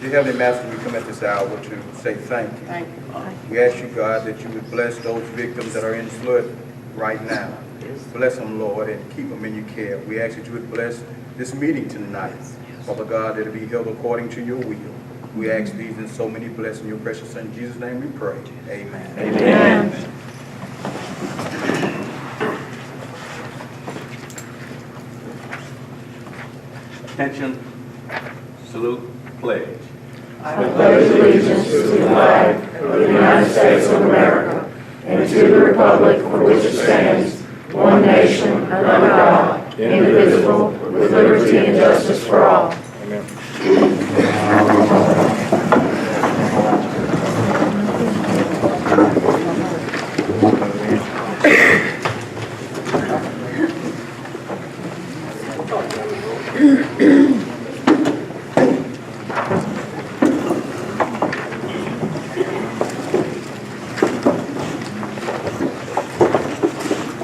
Dear Heavenly Master, we come at this hour to say thank you. Thank you. We ask you, God, that you would bless those victims that are in flood right now. Bless them, Lord, and keep them in your care. We ask that you would bless this meeting tonight. Father God, that it be held according to your will. We ask these in so many blessings. In your precious Son, Jesus' name we pray. Amen. Amen. Attention, salute, pledge. I pledge allegiance to the flag of the United States of America and to the republic for which it stands, one nation, under God, indivisible, with liberty and justice for all.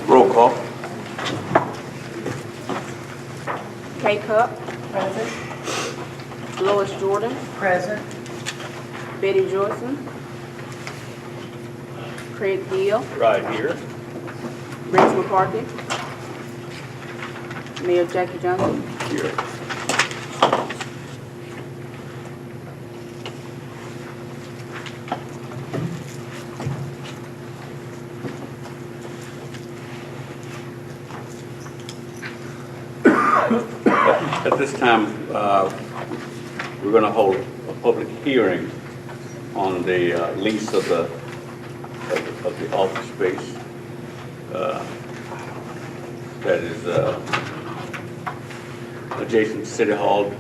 Roll call. Kay Cup, Present. Lois Jordan, Present. Betty Joyson, Craig Gill, Right here. Rex McCarthy, Mayor Jackie Johnson. Here. At this time, we're going to hold a public hearing on the lease of the office space that is adjacent to City Hall.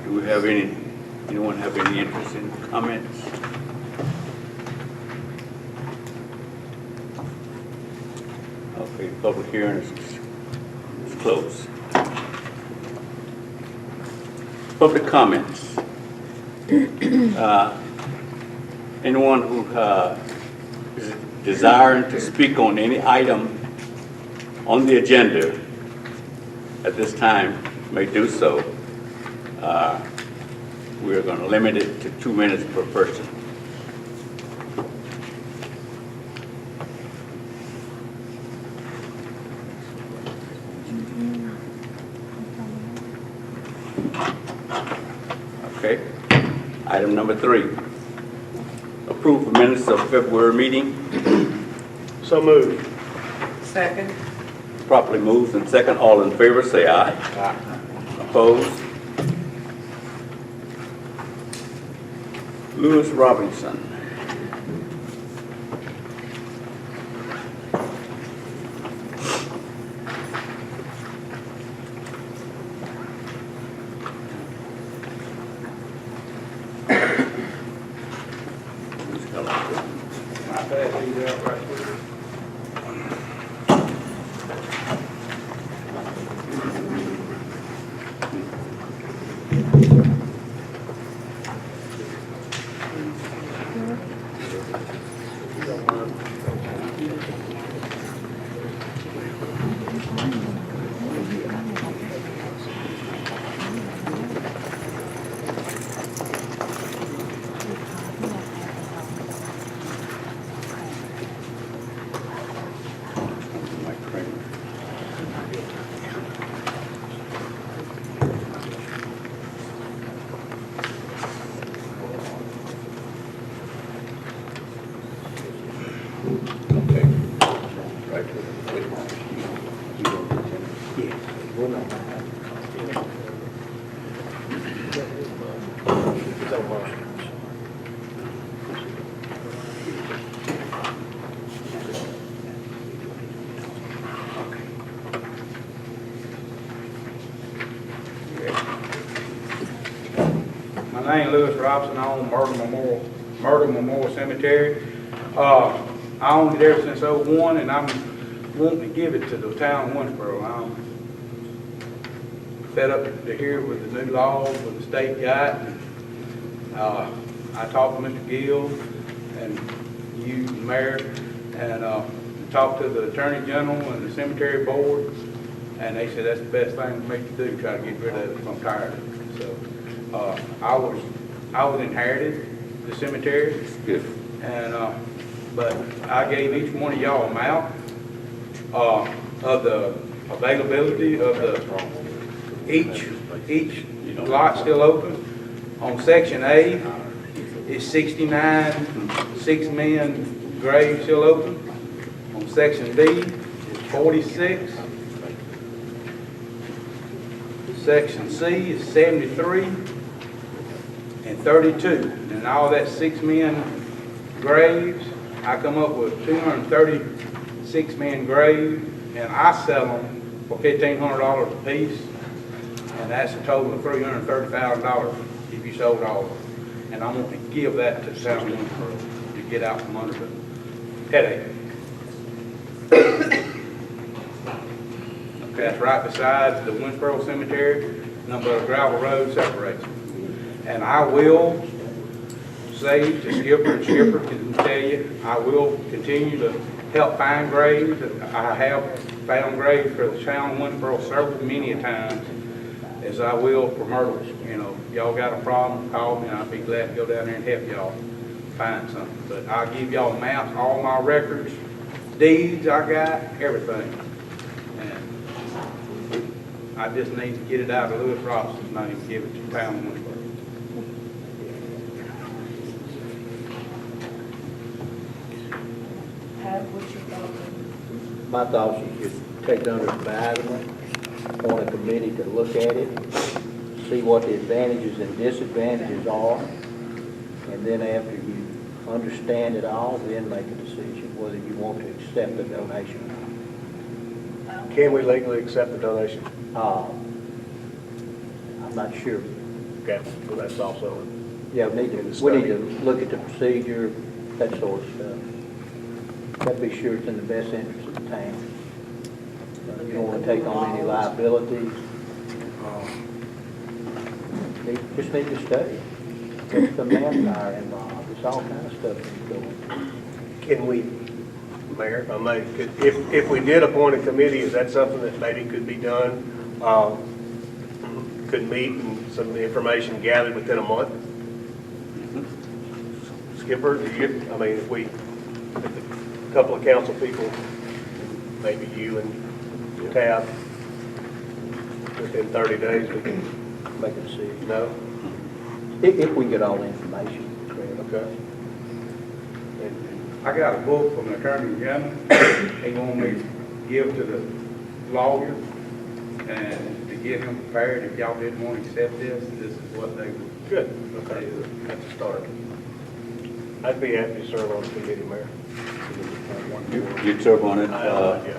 Do we have anyone have any interest in comments? Okay, public hearing is closed. Public comments. Anyone who is desiring to speak on any item on the agenda at this time may do so. We are going to limit it to 2 minutes per person. Okay. Item number 3. Approve the minutes of February meeting. So moved. Second. Properly moved and second. All in favor, say aye. Aye. Opposed? Lewis Robinson. I pass these out right here. Mike Kramer. Okay. Right. My name is Lewis Robinson. I own Murder Memorial Cemetery. I owned it ever since '01, and I'm wanting to give it to the town of Winnsboro. I'm fed up to hear with the new laws, with the state got. I talked to Mr. Gill and you, the mayor, and talked to the attorney general and the cemetery board, and they said that's the best thing for me to do, try to get rid of it. I'm tired of it. So I was inherited the cemetery, Good. and, but I gave each one of y'all a map, of the availability of each lot still open. On section A, it's 69 6-man graves still open. On section B, it's 46. Section C is 73 and 32. And all that 6-man graves, I come up with 236 man graves, and I sell them for $1,500 a piece. And that's a total of $330,000 if you sold all of them. And I'm going to give that to the town of Winnsboro to get out from under the headache. That's right beside the Winnsboro Cemetery, number of gravel road separates them. And I will say to Skipper, and Skipper can tell you, I will continue to help find graves. I have found graves for the town of Winnsboro many times, as I will for murderers. You know, y'all got a problem, call me, and I'll be glad to go down there and help y'all find something. But I'll give y'all maps, all my records, deeds I got, everything. And I just need to get it out of Lewis Robson's name and give it to the town of Winnsboro. What's your thought? My thoughts is just take it under advisement, appoint a committee to look at it, see what the advantages and disadvantages are, and then after you understand it all, then make a decision whether you want to accept the donation or not. Can we legally accept the donation? I'm not sure. Okay, well, that's also, Yeah, we need to look at the procedure, that sort of stuff. Gotta be sure it's in the best interest of the town. You don't want to take on any liabilities. Just need to study. There's the manpower involved. There's all kind of stuff that's going. can we, Mayor, if we did appoint a committee, is that something that maybe could be done? Could meet and some information gathered within a month? Skipper, if a couple of council people, maybe you and Tab, within 30 days, we can Make a decision. know? If we get all the information. Okay. I got a book from the Attorney General. He wanted me to give to the lawyer and to get him prepared. If y'all didn't want to accept this is what they would. Good, okay, that's a start. I'd be happy to serve on the committee, Mayor. You'd serve on it, Yeah.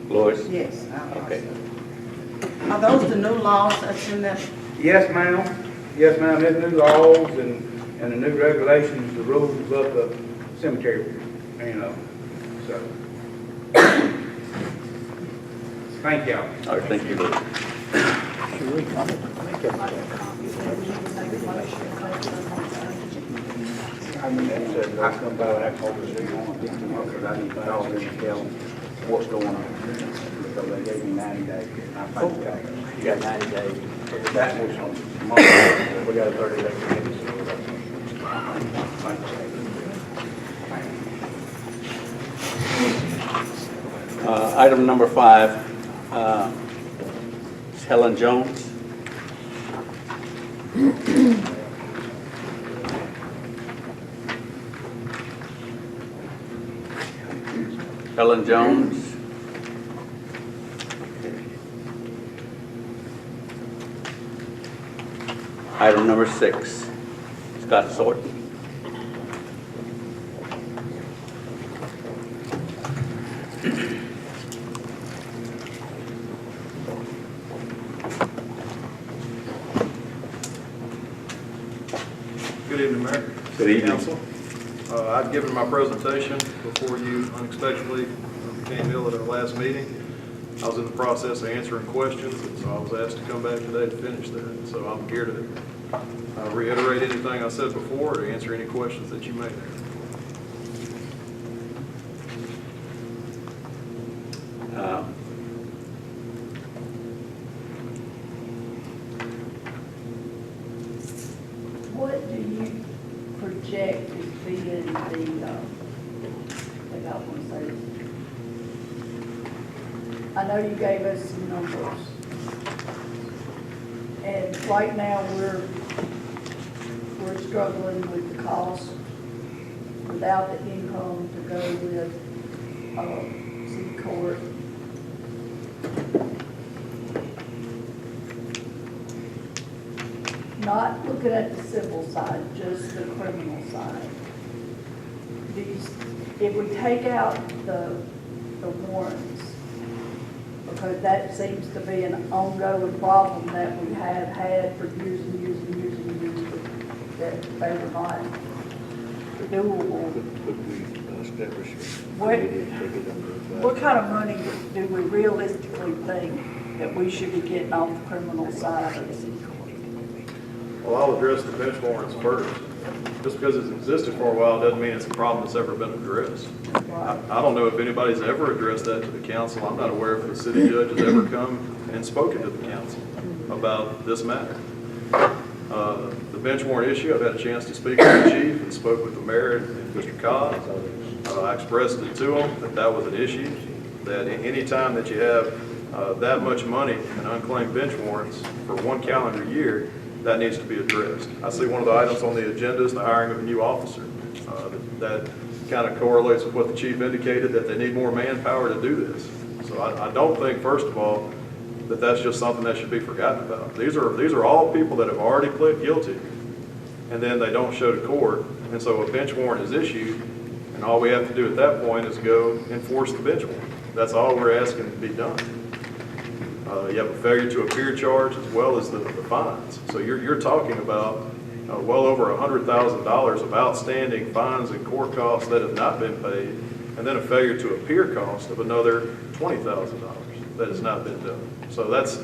Lois? Yes. Okay. Are those the new laws that's in that? Yes, ma'am. Yes, ma'am. There's new laws and the new regulations, the rules of the cemetery, so. Thank y'all. All right, thank you, Lois. I come by that over the because I need to call them and tell them what's going on. So they gave me 90 days. Okay. You got 90 days. That was on Monday. We got a 30-day committee. Item number 5, is Helen Jones. Helen Jones. Item number 6, Scott Sorton. Good evening, Mayor. Good evening. Council. I'd given my presentation before you unexpectedly became ill at our last meeting. I was in the process of answering questions, and so I was asked to come back today to finish that. So I'm here to reiterate anything I said before, or to answer any questions that you may have. What do you project as being the, I think I want to say this. I know you gave us some numbers. And right now, we're struggling with the cost without the income to go with, city court. Not looking at the civil side, just the criminal side. If we take out the warrants, because that seems to be an ongoing problem that we have had for years and years and years and years, that they were not renewable. What kind of money do we realistically think that we should be getting off the criminal side of it? Well, I'll address the bench warrants first. Just because it's existed for a while doesn't mean it's a problem that's ever been addressed. I don't know if anybody's ever addressed that to the council. I'm not aware if the city judge has ever come and spoken to the council about this matter. The bench warrant issue, I've had a chance to speak with the chief and spoke with the mayor and Mr. Cobb. I expressed it to him that that was an issue, that any time that you have that much money in unclaimed bench warrants for one calendar year, that needs to be addressed. I see one of the items on the agenda is the hiring of a new officer. That kind of correlates with what the chief indicated, that they need more manpower to do this. So I don't think, first of all, that that's just something that should be forgotten about. These are all people that have already pled guilty, and then they don't show to court, and so a bench warrant is issued, and all we have to do at that point is go enforce the bench warrant. That's all we're asking to be done. You have a failure to appear charge as well as the fines. So you're talking about well over $100,000 of outstanding fines and court costs that have not been paid, and then a failure to appear cost of another $20,000 that has not been done. So that's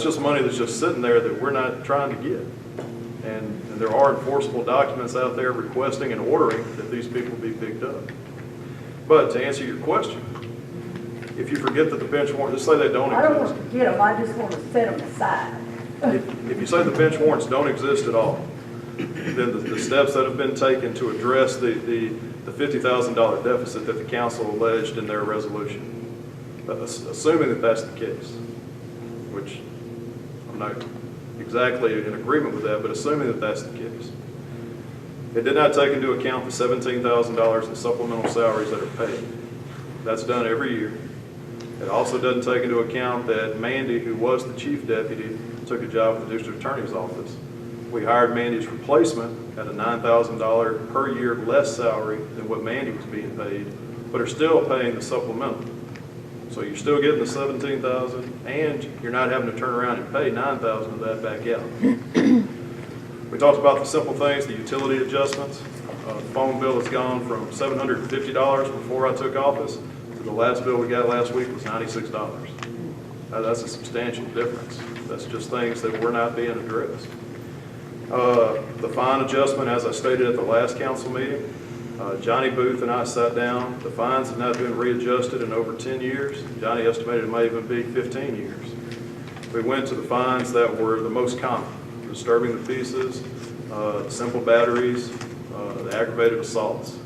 just money that's just sitting there that we're not trying to get. And there are enforceable documents out there requesting and ordering that these people be picked up. But to answer your question, if you forget that the bench warrants, just say they don't exist. I don't want to forget them, I just want to set them aside. If you say the bench warrants don't exist at all, then the steps that have been taken to address the $50,000 deficit that the council alleged in their resolution, assuming that that's the case, which I'm not exactly in agreement with that, but assuming that that's the case, it did not take into account the $17,000 in supplemental salaries that are paid. That's done every year. It also doesn't take into account that Mandy, who was the chief deputy, took a job at the district attorney's office. We hired Mandy's replacement at a $9,000 per year less salary than what Mandy was being paid, but are still paying the supplemental. So you're still getting the $17,000, and you're not having to turn around and pay $9,000 of that back out. We talked about the simple things, the utility adjustments. The phone bill has gone from $750 before I took office to the last bill we got last week was $96. That's a substantial difference. That's just things that were not being addressed. The fine adjustment, as I stated at the last council meeting, Johnny Booth and I sat down. The fines have not been readjusted in over 10 years. Johnny estimated it may even be 15 years. We went to the fines that were the most common: disturbing the pieces, simple batteries, the aggravated assaults,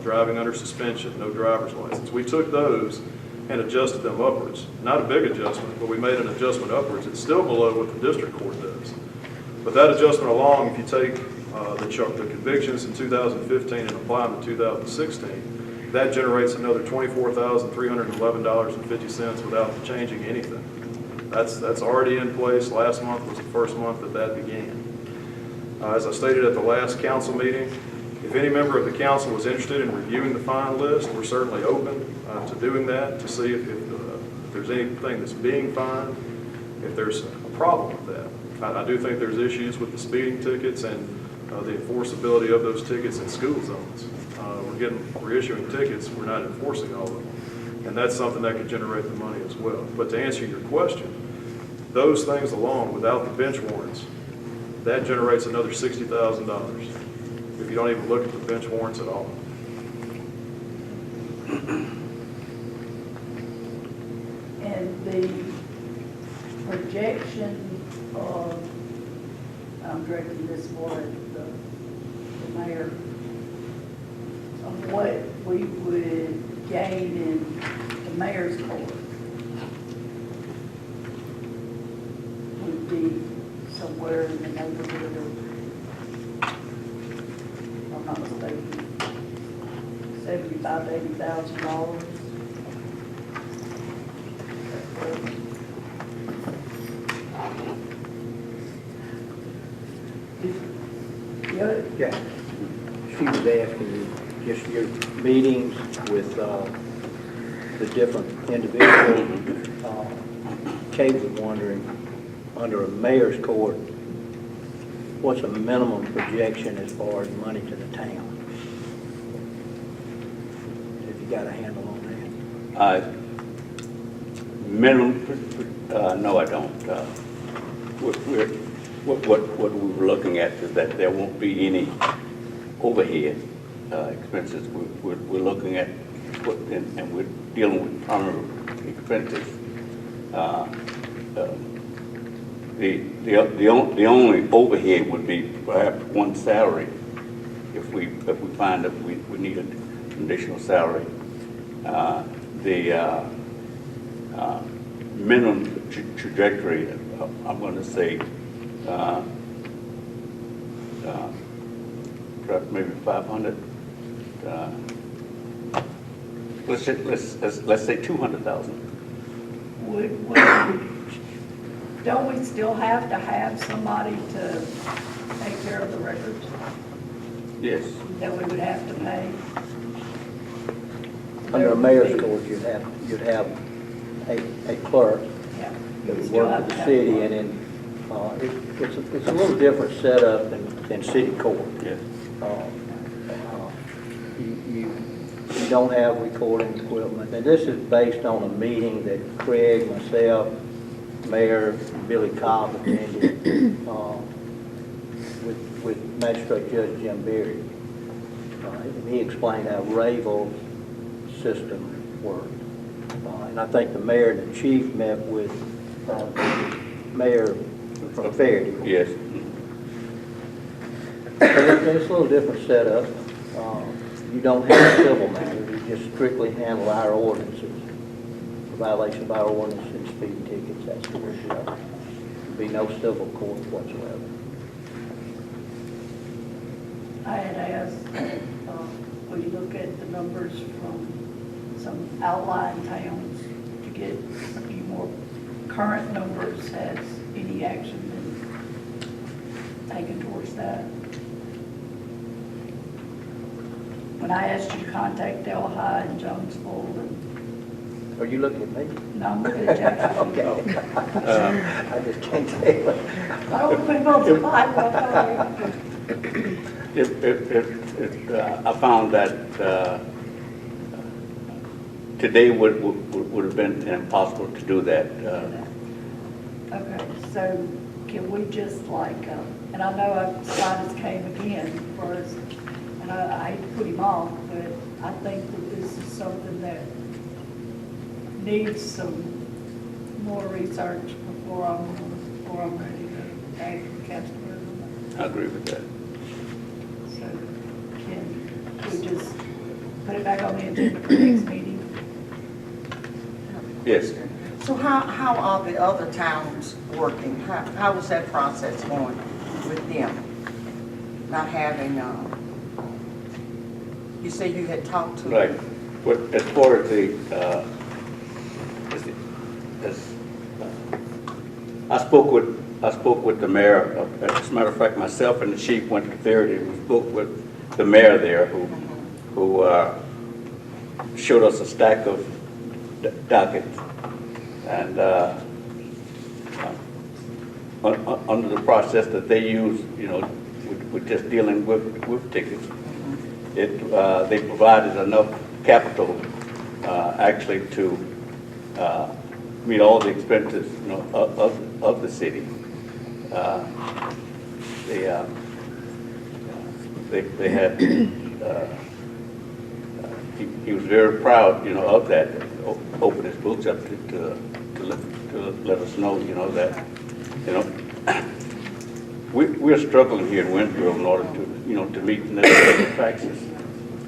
driving under suspension, no driver's license. We took those and adjusted them upwards. Not a big adjustment, but we made an adjustment upwards. It's still below what the district court does. But that adjustment along, if you take the convictions in 2015 and apply them to 2016, that generates another $24,311.50 without changing anything. That's already in place. Last month was the first month that began. As I stated at the last council meeting, if any member of the council was interested in reviewing the fine list, we're certainly open to doing that, to see if there's anything that's being fined, if there's a problem with that. I do think there's issues with the speeding tickets and the enforceability of those tickets in school zones. We're issuing tickets, we're not enforcing all of them. And that's something that could generate the money as well. But to answer your question, those things alone, without the bench warrants, that generates another $60,000 if you don't even look at the bench warrants at all. And the projection of I'm directing this more at the mayor, of what we would gain in the mayor's court would be somewhere in the neighborhood of, if I'm not mistaken, $75,000 to $80,000. Yeah. She was asking you, just your meetings with the different individuals. Kate was wondering, under a mayor's court, what's a minimum projection as far as money to the town? If you got a handle on that. Minimum, no, I don't. What we're looking at is that there won't be any overhead expenses. We're looking at, and we're dealing with primary expenses. The only overhead would be perhaps one salary, if we find that we need an additional salary. The minimum trajectory, I'm going to say, perhaps maybe 500. Let's say 200,000. Don't we still have to have somebody to take care of the records Yes. that we would have to pay? Under a mayor's court, you'd have a clerk Yeah. that would Still work have for to the have city, one. and then it's a little different setup than city court. Yes. You don't have recording equipment, and this is based on a meeting that Craig, myself, Mayor Billy Cobb attended with Magistrate Judge Jim Berry. And he explained how Rayville's system worked. And I think the mayor and the chief met with Mayor from Fairview. Yes. It's a little different setup. You don't have civil matters, you just strictly handle our ordinances. For violation of our ordinance and speeding tickets, that's where it should go. Be no civil court whatsoever. I had asked, when you look at the numbers from some outlying towns to get a few more current numbers, has any action been taken towards that? When I asked you to contact Delhi and Jonesville, and Are you looking at me? no, I'm looking at Jackson. Okay. I just can't tell. I don't think both of I found that today would have been impossible to do that. Okay, so can we just like, and I know Silas came again for us, and I hate to put him off, but I think that this is something that needs some more research before I'm ready to act as council president. I agree with that. So can we just put it back on the agenda for next meeting? Yes. So how are the other towns working? How is that process going with them? Not having, you say you had talked to. Right. But as far as I spoke with the mayor. As a matter of fact, myself and the chief went to Fairview. We spoke with the mayor there, who showed us a stack of dockets, and under the process that they use, with just dealing with tickets, they provided enough capital actually to meet all the expenses, of the city. They had. He was very proud, of that. Opened his books up to let us know, that, we're struggling here in Winnsboro in order to, to meet the necessary taxes.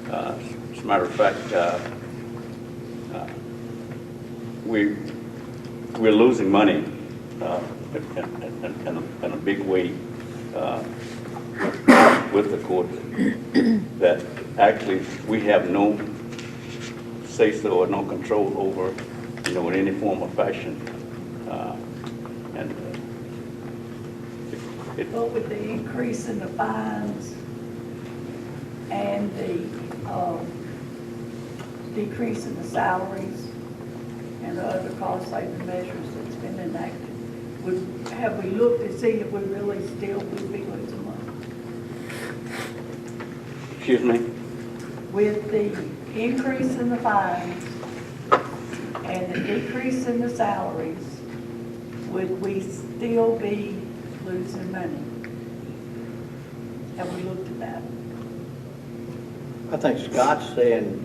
As a matter of fact, we're losing money in a big way with the court, that actually we have no say-so or no control over, in any form or fashion. But with the increase in the fines and the decrease in the salaries and the other cost-saving measures that's been enacted, have we looked to see if we really still would be losing money? Excuse me? With the increase in the fines and the decrease in the salaries, would we still be losing money? Have we looked at that? I think Scott's saying,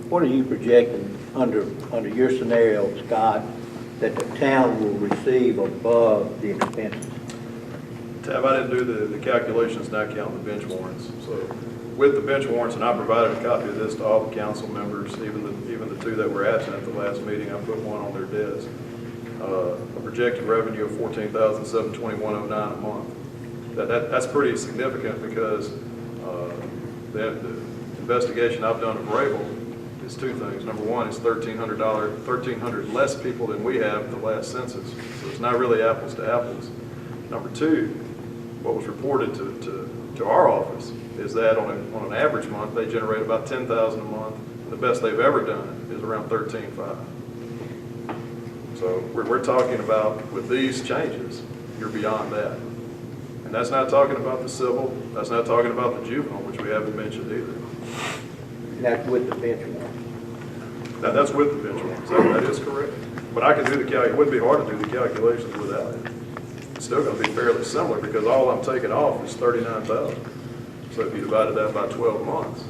what are you projecting under your scenario, Scott, that the town will receive above the expenses? Tab, I didn't do the calculations, not counting the bench warrants. So with the bench warrants, and I provided a copy of this to all the council members, even the two that were absent at the last meeting, I put one on their desk. A projected revenue of $14,721.09 a month. That's pretty significant because the investigation I've done of Rabel is two things. Number one, it's $1,300 less people than we have at the last census, so it's not really apples to apples. Number two, what was reported to our office is that on an average month they generate about $10,000 a month. The best they've ever done is around $13,500. So we're talking about, with these changes, you're beyond that. And that's not talking about the civil, that's not talking about the juvenile, which we haven't mentioned either. And that's with the bench warrant. That's with the bench warrants, that is correct. But I can do it wouldn't be hard to do the calculations without it. It's still gonna be fairly similar because all I'm taking off is $39,000. So if you divided that by 12 months,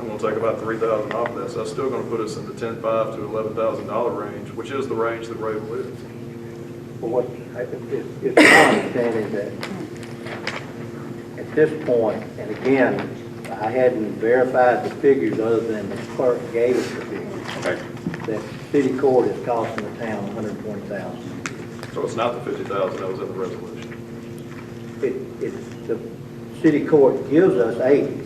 I'm going to take about $3,000 off of that. So that's still going to put us in the $10,500 to $11,000 range, which is the range that Rabel is. But what, it's my understanding that at this point, and again, I hadn't verified the figures other than the clerk gave us the figures, Okay. that city court is costing the town $120,000. So it's not the $50,000 that was in the resolution. The city court gives us 80.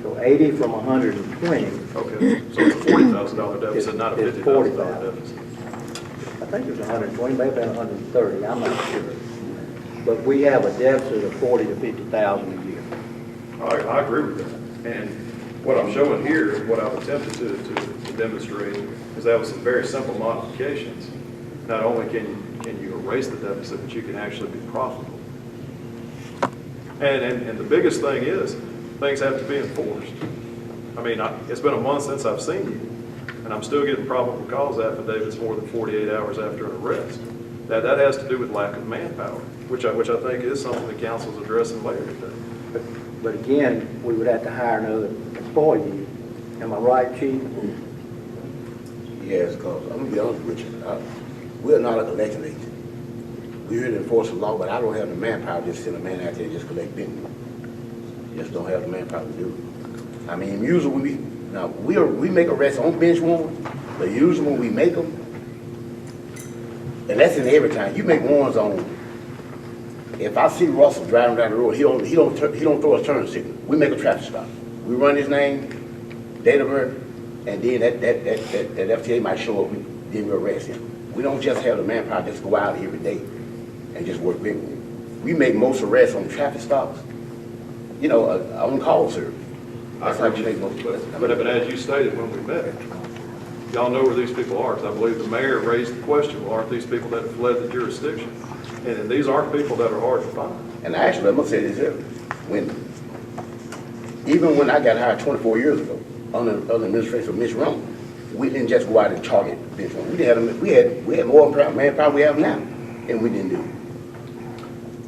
So 80 from 120. Okay, so it's a $40,000 deficit, not a $50,000 deficit. I think it was 120, maybe about 130, I'm not sure. But we have a deficit of 40 to 50,000 a year. I agree with that. And what I'm showing here, what I've attempted to demonstrate, is that with some very simple modifications, not only can you erase the deficit, but you can actually be profitable. And the biggest thing is, things have to be enforced. I mean, it's been a month since I've seen you, and I'm still getting probable cause affidavits more than 48 hours after an arrest. That has to do with lack of manpower, which I think is something the council's addressing later today. But again, we would have to hire another employee. Am I right, Chief? Yes, because I'm going to be honest with you. We're not a collection agent. We're here to enforce the law, but I don't have the manpower to just send a man out there and just collect business. Just don't have the manpower to do it. I mean, usually we make arrests on bench warrants, but usually when we make them, and that's in every time. You make warrants on. If I see Russell driving down the road, he don't throw a turn signal. We make a traffic stop. We run his name, date of birth, and then that FTA might show up. Then we arrest him. We don't just have the manpower to just go out every day and just work big. We make most arrests on traffic stops. On call service. That's how we make most arrests. But as you stated when we met, y'all know where these people are, because I believe the mayor raised the question, well, aren't these people that have fled the jurisdiction? And these aren't people that are hard to find. And actually, I'm going to say this here. Even when I got hired 24 years ago, under administration of Ms. Roman, we didn't just go out and target this one. We had more manpower we have now, and we didn't do it.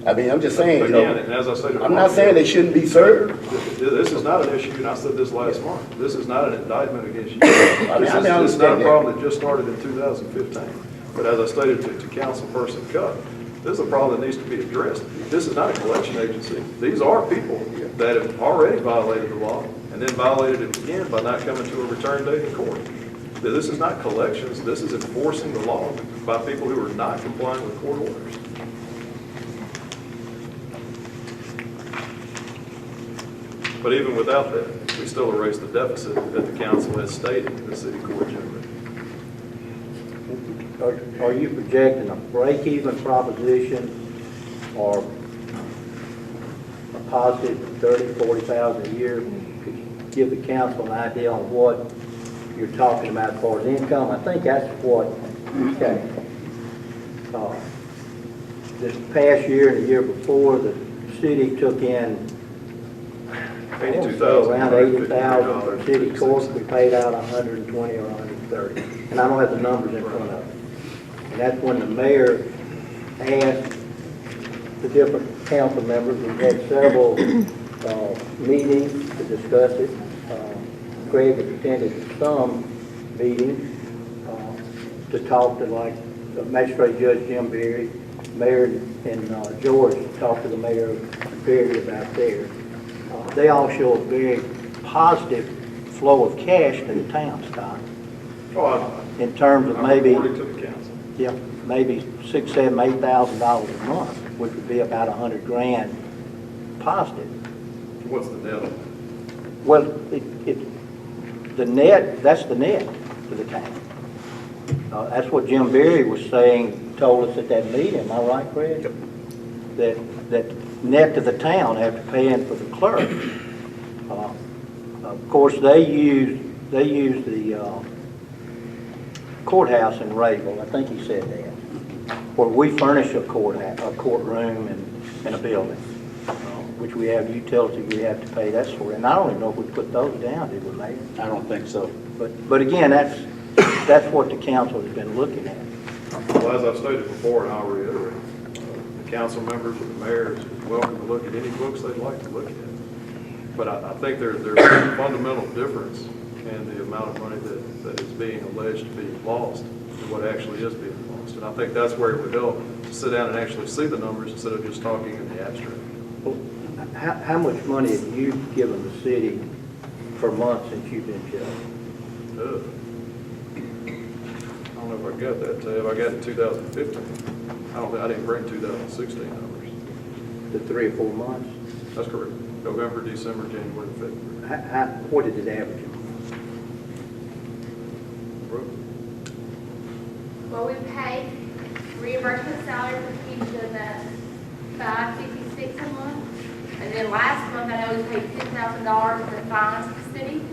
I mean, I'm just saying, Again, and as I stated, I'm not saying they shouldn't be served. This is not an issue, and I said this last month. This is not an indictment against you. I This is not a problem that just started in 2015. But as I stated to Councilperson Cupp, This is a problem that needs to be addressed. This is not a collection agency. These are people that have already violated the law and then violated it again by not coming to a return date in court. This is not collections. This is enforcing the law by people who are not complying with court orders. But even without that, we still erase the deficit that the council has stated in the city court generated. Are you projecting a break-even proposition or a positive 30, 40,000 a year? Could you give the council an idea on what you're talking about as far as income? I think that's what, okay. This past year and the year before, the city took in around 80,000 for city courts. We paid out 120 or 130. And I don't have the numbers in front of me. And that's when the mayor asked the different council members. We had several meetings to discuss it. Craig has attended some meetings to talk to, like, Magistrate Judge Jim Berry, Mayor and George talked to the Mayor of Berry about theirs. They all show a very positive flow of cash to the town, Scott. In terms of maybe, yeah, maybe $6,000, $7,000, $8,000 a month, which would be about $100,000 positive. What's the net? Well, the net, that's the net to the town. That's what Jim Berry was saying, told us at that meeting. Am I right, Craig? Yep. That net to the town after paying for the clerk. Of course, they use the courthouse in Rayville. I think he said that, where we furnish a courtroom and a building, which we have utilities we have to pay. That's for. And I don't even know if we put those down, did we, Mayor? I don't think so. But again, that's what the council has been looking at. Well, as I've stated before, and I'll reiterate, the council members and the mayor is welcome to look at any books they'd like to look at. But I think there's a fundamental difference in the amount of money that is being alleged to be lost and what actually is being lost. And I think that's where it would help to sit down and actually see the numbers instead of just talking in the abstract. How much money have you given the city per month since you've been judge? I don't know if I got that tab. I got it in 2015. I didn't bring 2016 numbers. The 3 or 4 months? That's correct. November, December, January, and February. What did it average? Well, we pay reimbursement salary for each of that $556 a month. And then last month, I know we paid $10,000 for fines to the city. We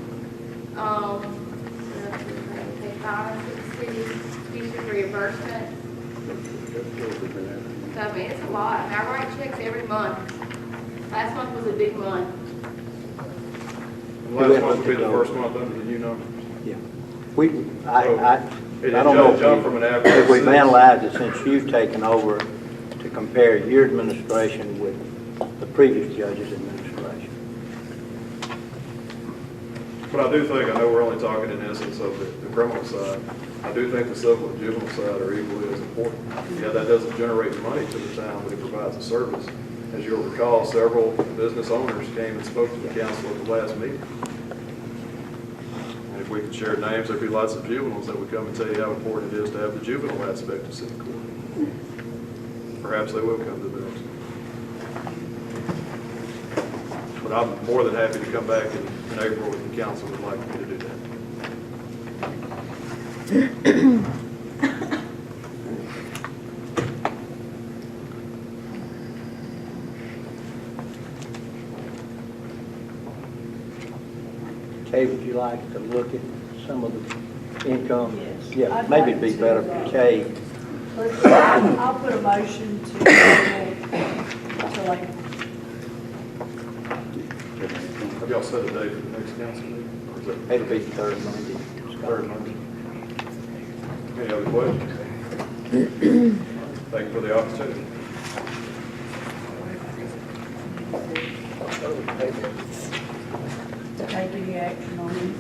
paid fines to the city, future reimbursement. So, I mean, it's a lot. I mean, I write checks every month. Last month was a big month. Last month will be the first month under the new numbers. Yeah. I don't know if we've analyzed it since you've taken over to compare your administration with the previous judge's administration. But I do think, I know we're only talking in essence of the criminal side. I do think the civil and juvenile side are equally as important. Yeah, that doesn't generate money to the town, but it provides a service. As you'll recall, several business owners came and spoke to the council at the last meeting. And if we could share names, there'd be lots of juveniles that would come and tell you how important it is to have the juvenile aspect of city court. Perhaps they will come to the next. But I'm more than happy to come back in April if the council would like me to do that. Kay, would you like to look at some of the income? Yes. Yeah, I'd maybe like it'd be to, better for Kay. I'll put a motion to like, Have y'all set a date for the next council meeting? Or is that It'll be the third Monday. third Monday? Any other questions? Thank you for the opportunity. take any action on it.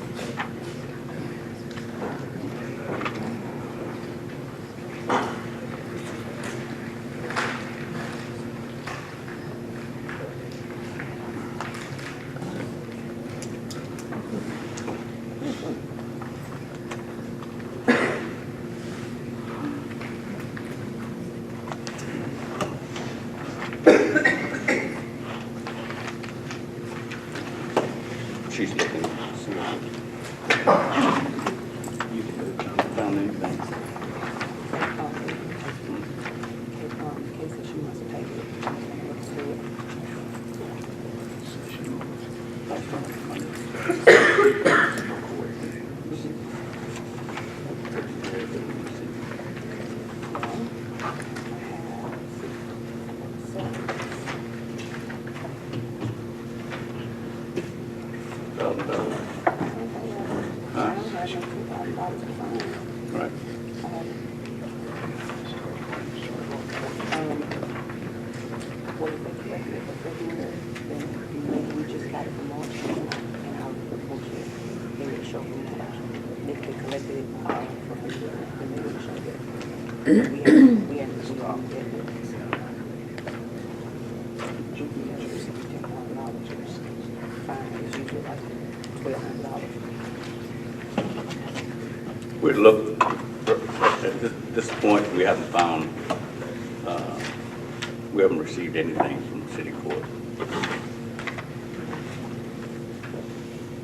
She's looking. You found anything? Kay said she wants to take it. Let's do it. Right. What if they corrected it for February, then maybe we just got it for March, and I'll bullshit. Maybe it'll show me if they collected it for February, then maybe it'll show that. We had to do all that. Fine, it's usually like $1,200. We look, at this point, we haven't found, we haven't received anything from the city court.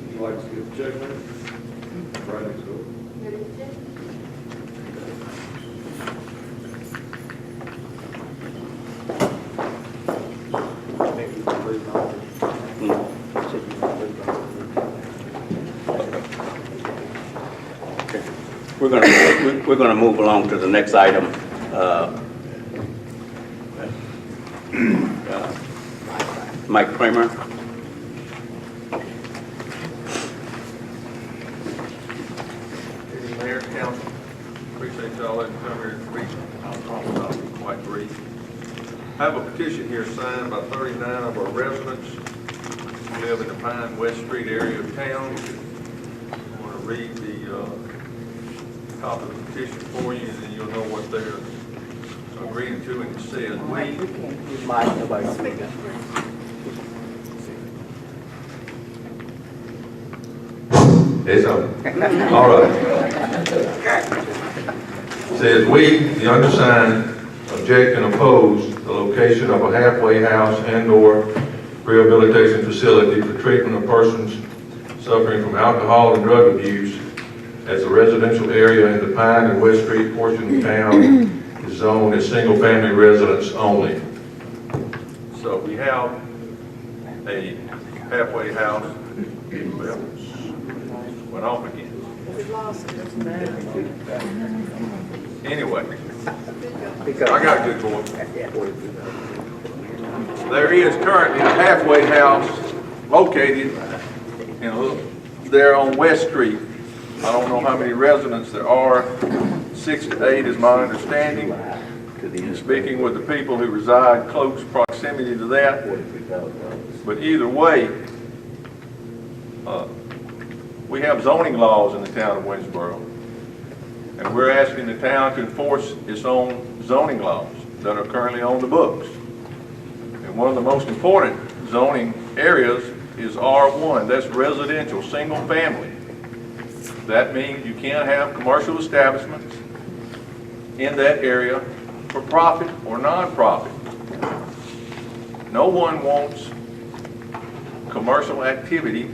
Would you like to get a check there? Right next door. Maybe you can leave it on. Said you can leave it on. We're gonna move along to the next item. Mike Kramer. Mayor, Council, appreciate y'all letting me come here and speak. I'll be quite brief. I have a petition here signed by 39 of our residents who live in the Pine West Street area of town. I want to read the copy of the petition for you, and then you'll know what they're agreeing to, and it says, Mike, nobody's speaking. It's on. All right. Says, we, the undersigned, object and oppose the location of a halfway house and/or rehabilitation facility for treatment of persons suffering from alcohol and drug abuse as a residential area in the Pine and West Street portion of town is zoned as single-family residence only. So we have a halfway house. Well, went off again. Anyway, I got a good point. There is currently a halfway house located there on West Street. I don't know how many residents there are. 6 to 8 is my understanding. Speaking with the people who reside close proximity to that. But either way, we have zoning laws in the town of Winnsboro, and we're asking the town to enforce its own zoning laws that are currently on the books. And one of the most important zoning areas is R1, that's residential, single family. That means you can't have commercial establishments in that area for profit or non-profit. No one wants commercial activity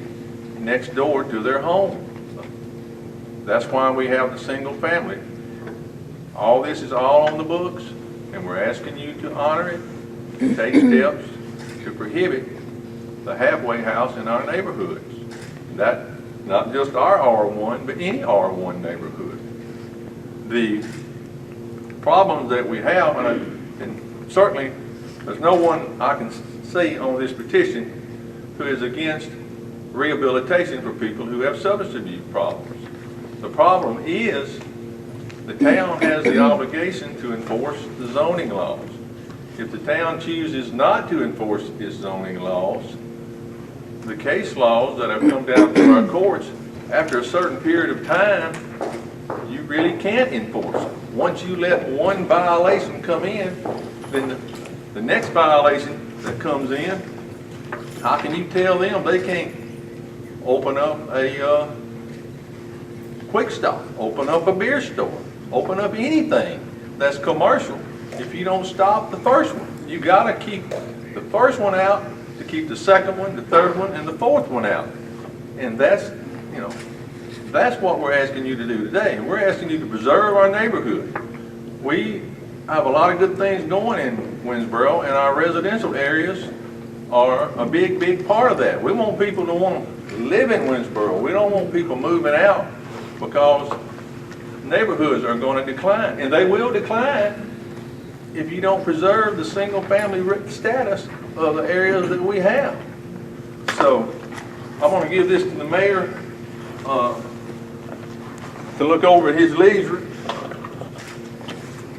next door to their home. That's why we have the single family. All this is all on the books, and we're asking you to honor it, and take steps to prohibit the halfway house in our neighborhoods. That, not just our R1, but any R1 neighborhood. The problems that we have, and certainly there's no one I can see on this petition who is against rehabilitation for people who have substance abuse problems. The problem is the town has the obligation to enforce the zoning laws. If the town chooses not to enforce its zoning laws, the case laws that have come down through our courts, after a certain period of time, you really can't enforce it. Once you let one violation come in, then the next violation that comes in, how can you tell them they can't open up a quick stop, open up a beer store, open up anything that's commercial if you don't stop the first one. You gotta keep the first one out to keep the second one, the third one, and the fourth one out. And that's, you know, that's what we're asking you to do today. And we're asking you to preserve our neighborhood. We have a lot of good things going in Winnsboro, and our residential areas are a big, big part of that. We want people to want to live in Winnsboro. We don't want people moving out because neighborhoods are going to decline, and they will decline if you don't preserve the single-family status of the areas that we have. So I'm going to give this to the mayor to look over at his leisure.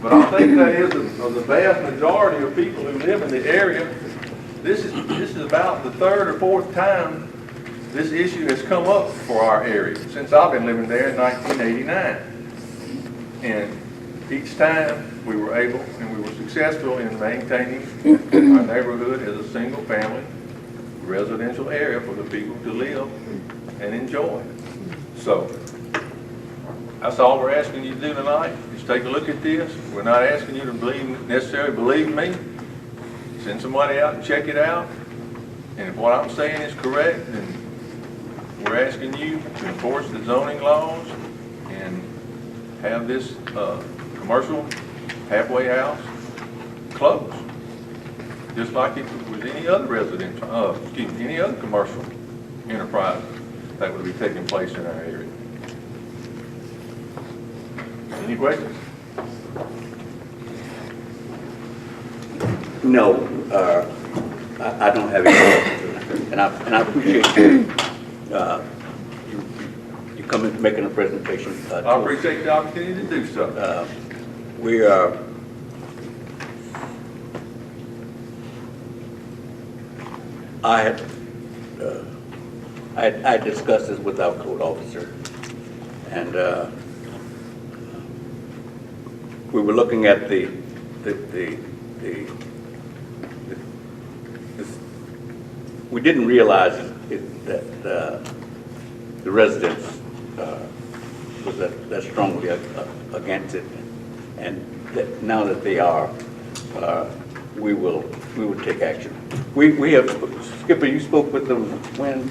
But I think that is of the vast majority of people who live in the area. This is about the third or fourth time this issue has come up for our area since I've been living there in 1989. And each time we were able and we were successful in maintaining our neighborhood as a single family residential area for the people to live and enjoy. So that's all we're asking you to do tonight, is take a look at this. We're not asking you to necessarily believe me. Send somebody out and check it out. And if what I'm saying is correct, then we're asking you to enforce the zoning laws and have this commercial halfway house closed. Just like it was any other residential, any other commercial enterprise that would be taking place in our area. Any questions? No, I don't have any questions. And I appreciate you coming, making a presentation. I appreciate the opportunity to do so. We are I discussed this with our code officer, and we were looking at we didn't realize that the residents was that strongly against it, and that now that they are, we will take action. We have, Skipper, you spoke with them when?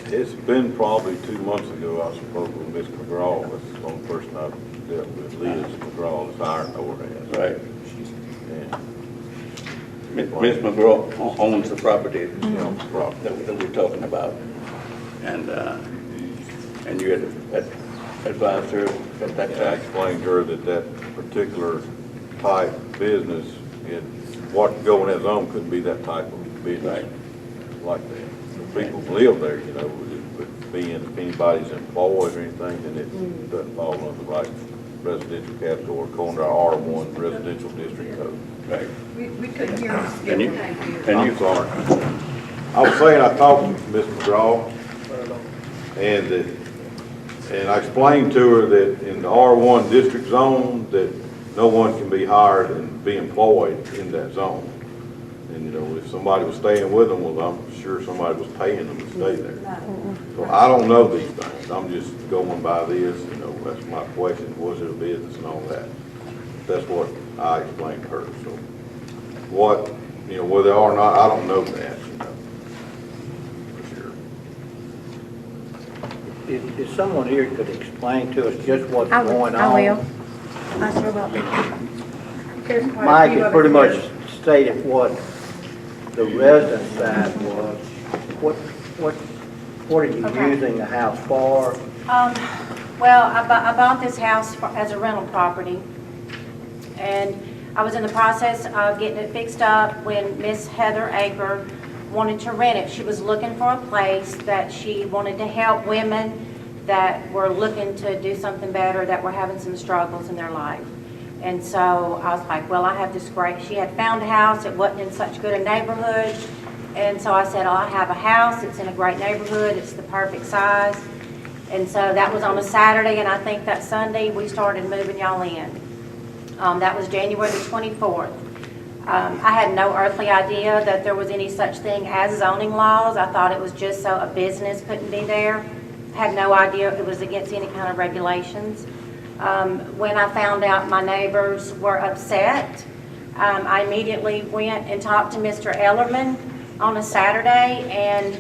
It's been probably 2 months ago. I spoke with Miss McGraw. That's the only person I've dealt with. Liz McGraw is Iron Ore has. Right. Yeah. Ms. McGraw owns the property, She owns the property that we're talking about, and you had advised her at that I time. explained to her that particular type business, what going as zone couldn't be that type of business like that. The people who live there, you know, but being if anybody's employed or anything, then it doesn't fall under the right residential category according to our R1 residential district code. Right. We couldn't hear you, Skip. And you, I'm sorry. I was saying I talked to Ms. McGraw, and I explained to her that in the R1 district zone, that no one can be hired and be employed in that zone. And, you know, if somebody was staying with them, well, I'm sure somebody was paying them to stay there. So I don't know these things. I'm just going by this, you know, that's my question, was it a business and all that. That's what I explained to her. So what, you know, whether they are or not, I don't know that, you know, for sure. If someone here could explain to us just what's going on. I will. I sure will. Mike has pretty much stated what the resident side was. What are you using the house for? Well, I bought this house as a rental property, and I was in the process of getting it fixed up when Miss Heather Aker wanted to rent it. She was looking for a place that she wanted to help women that were looking to do something better, that were having some struggles in their life. And so I was like, well, I have this great, she had found a house, it wasn't in such good a neighborhood. And so I said, oh, I have a house, it's in a great neighborhood, it's the perfect size. And so that was on a Saturday, and I think that Sunday we started moving y'all in. That was January the 24th. I had no earthly idea that there was any such thing as zoning laws. I thought it was just so a business couldn't be there. Had no idea it was against any kind of regulations. When I found out my neighbors were upset, I immediately went and talked to Mr. Ellerman on a Saturday, and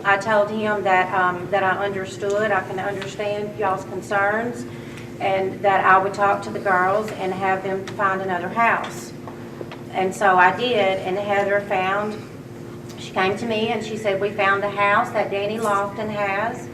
I told him that, that I understood, I can understand y'all's concerns, and that I would talk to the girls and have them find another house. And so I did, and Heather she came to me and she said, we found a house that Danny Lofton has.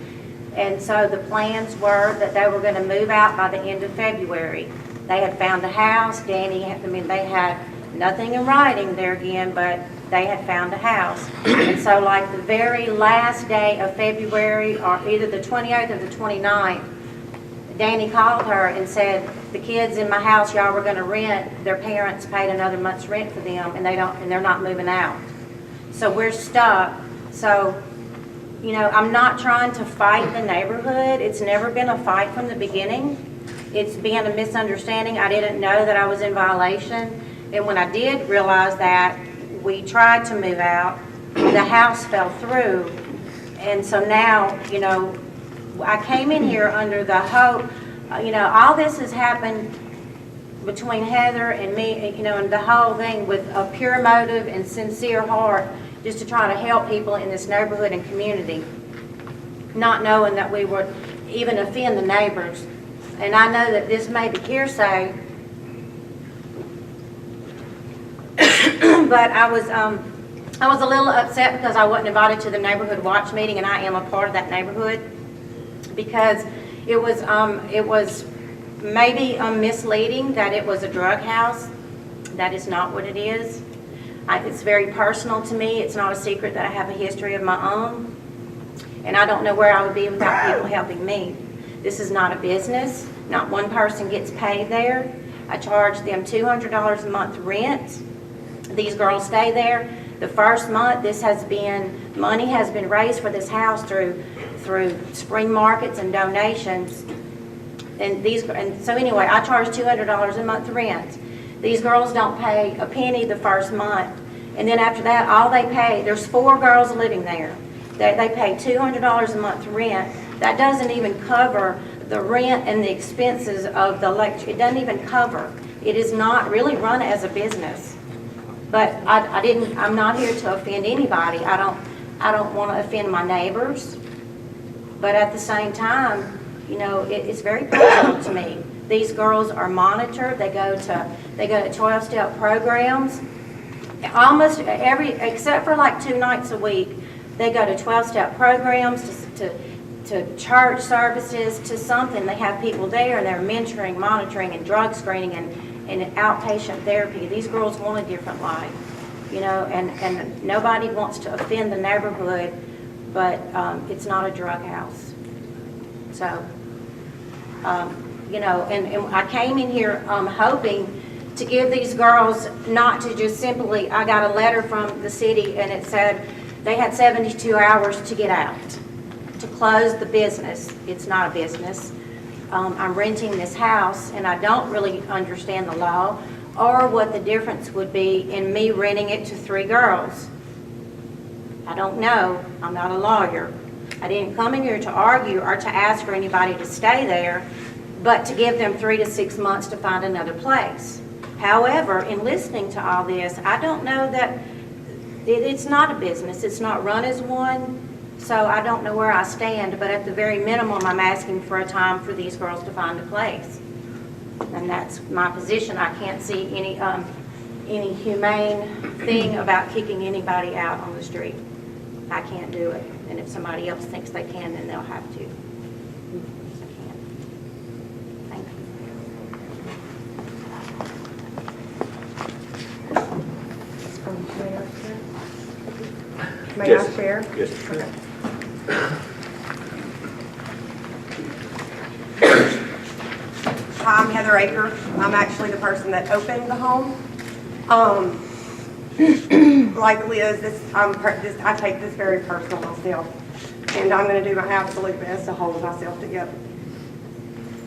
And so the plans were that they were going to move out by the end of February. They had found a house. Danny, they had nothing in writing there again, but they had found a house. And so like the very last day of February, or either the 28th or the 29th, Danny called her and said, the kids in my house y'all were going to rent, their parents paid another month's rent for them, and they're not moving out. So we're stuck. So, you know, I'm not trying to fight the neighborhood. It's never been a fight from the beginning. It's been a misunderstanding. I didn't know that I was in violation. And when I did realize that, we tried to move out. The house fell through. And so now, you know, I came in here under the hope, you know, all this has happened between Heather and me, you know, and the whole thing with a pure motive and sincere heart, just to try to help people in this neighborhood and community, not knowing that we would even offend the neighbors. And I know that this may be hearsay, but I was a little upset because I wasn't invited to the neighborhood watch meeting, and I am a part of that neighborhood, because it was maybe misleading that it was a drug house. That is not what it is. It's very personal to me. It's not a secret that I have a history of my own, and I don't know where I would be without people helping me. This is not a business. Not one person gets paid there. I charge them $200 a month rent. These girls stay there. The first month, money has been raised for this house through spring markets and donations. And so anyway, I charge $200 a month rent. These girls don't pay a penny the first month. And then after that, all they pay, there's 4 girls living there. They pay $200 a month rent. That doesn't even cover the rent and the expenses of the electric. It doesn't even cover. It is not really run as a business. But I'm not here to offend anybody. I don't want to offend my neighbors. But at the same time, you know, it's very personal to me. These girls are monitored. They go to 12-step programs. Almost except for like 2 nights a week, they go to 12-step programs, to church services, to something. They have people there, and they're mentoring, monitoring, and drug screening, and outpatient therapy. These girls want a different life, you know, and nobody wants to offend the neighborhood, but it's not a drug house. So, you know, and I came in here hoping to give these girls not to just simply, I got a letter from the city and it said they had 72 hours to get out, to close the business. It's not a business. I'm renting this house, and I don't really understand the law or what the difference would be in me renting it to 3 girls. I don't know. I'm not a lawyer. I didn't come in here to argue or to ask for anybody to stay there, but to give them 3 to 6 months to find another place. However, in listening to all this, I don't know that it's not a business. It's not run as one. So I don't know where I stand, but at the very minimum, I'm asking for a time for these girls to find a place. And that's my position. I can't see any humane thing about kicking anybody out on the street. I can't do it. And if somebody else thinks they can, then they'll have to. I can't. Thank you. May I share? Yes. Okay. Hi, I'm Heather Aker. I'm actually the person that opened the home. Like Liz, I take this very personal myself, and I'm going to do my absolute best to hold myself together.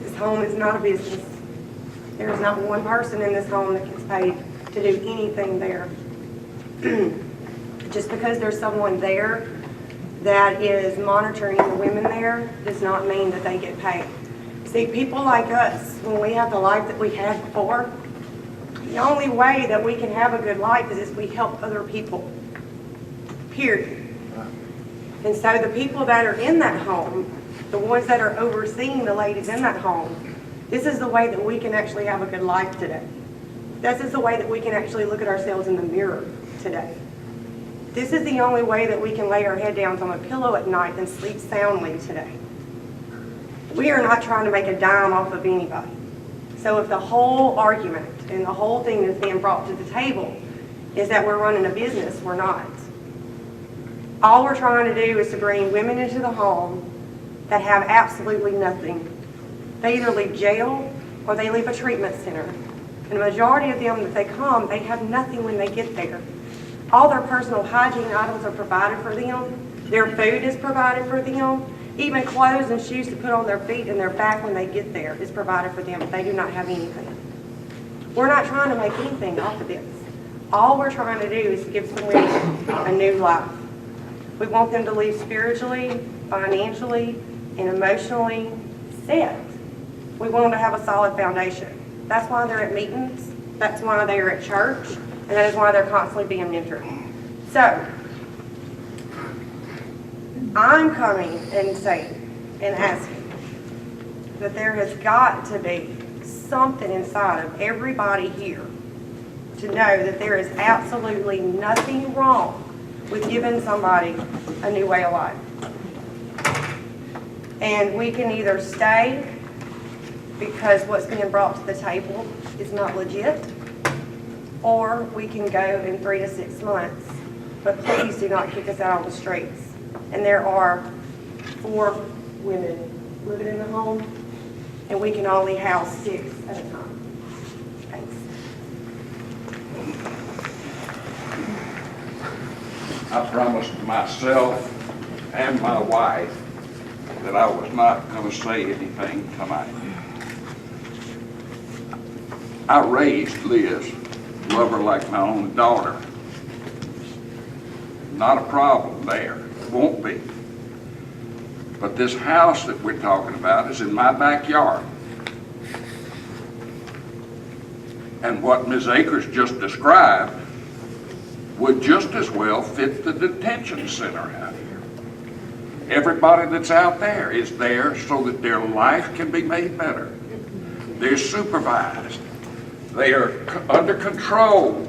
This home is not a business. There is not one person in this home that gets paid to do anything there. Just because there's someone there that is monitoring the women there does not mean that they get paid. See, people like us, when we have the life that we had before, the only way that we can have a good life is if we help other people, period. And so the people that are in that home, the ones that are overseeing the ladies in that home, this is the way that we can actually have a good life today. This is the way that we can actually look at ourselves in the mirror today. This is the only way that we can lay our head down on a pillow at night and sleep soundly today. We are not trying to make a dime off of anybody. So if the whole argument and the whole thing that's being brought to the table is that we're running a business, we're not. All we're trying to do is to bring women into the home that have absolutely nothing. They either leave jail or they leave a treatment center. And the majority of them, if they come, they have nothing when they get there. All their personal hygiene items are provided for them. Their food is provided for them. Even clothes and shoes to put on their feet and their back when they get there is provided for them if they do not have anything. We're not trying to make anything off of this. All we're trying to do is give some women a new life. We want them to leave spiritually, financially, and emotionally set. We want them to have a solid foundation. That's why they're at meetings. That's why they're at church. And that is why they're constantly being mentored. So, I'm coming and saying and asking that there has got to be something inside of everybody here to know that there is absolutely nothing wrong with giving somebody a new way of life. And we can either stay because what's being brought to the table is not legit, or we can go in 3 to 6 months. But please do not kick us out on the streets. And there are 4 women living in the home, and we can only house 6 at a time. Thanks. I promised myself and my wife that I was not going to say anything tonight. I raised Liz, love her like my own daughter. Not a problem there, won't be. But this house that we're talking about is in my backyard. And what Ms. Akers just described would just as well fit the detention center out here. Everybody that's out there is there so that their life can be made better. They're supervised. They are under control.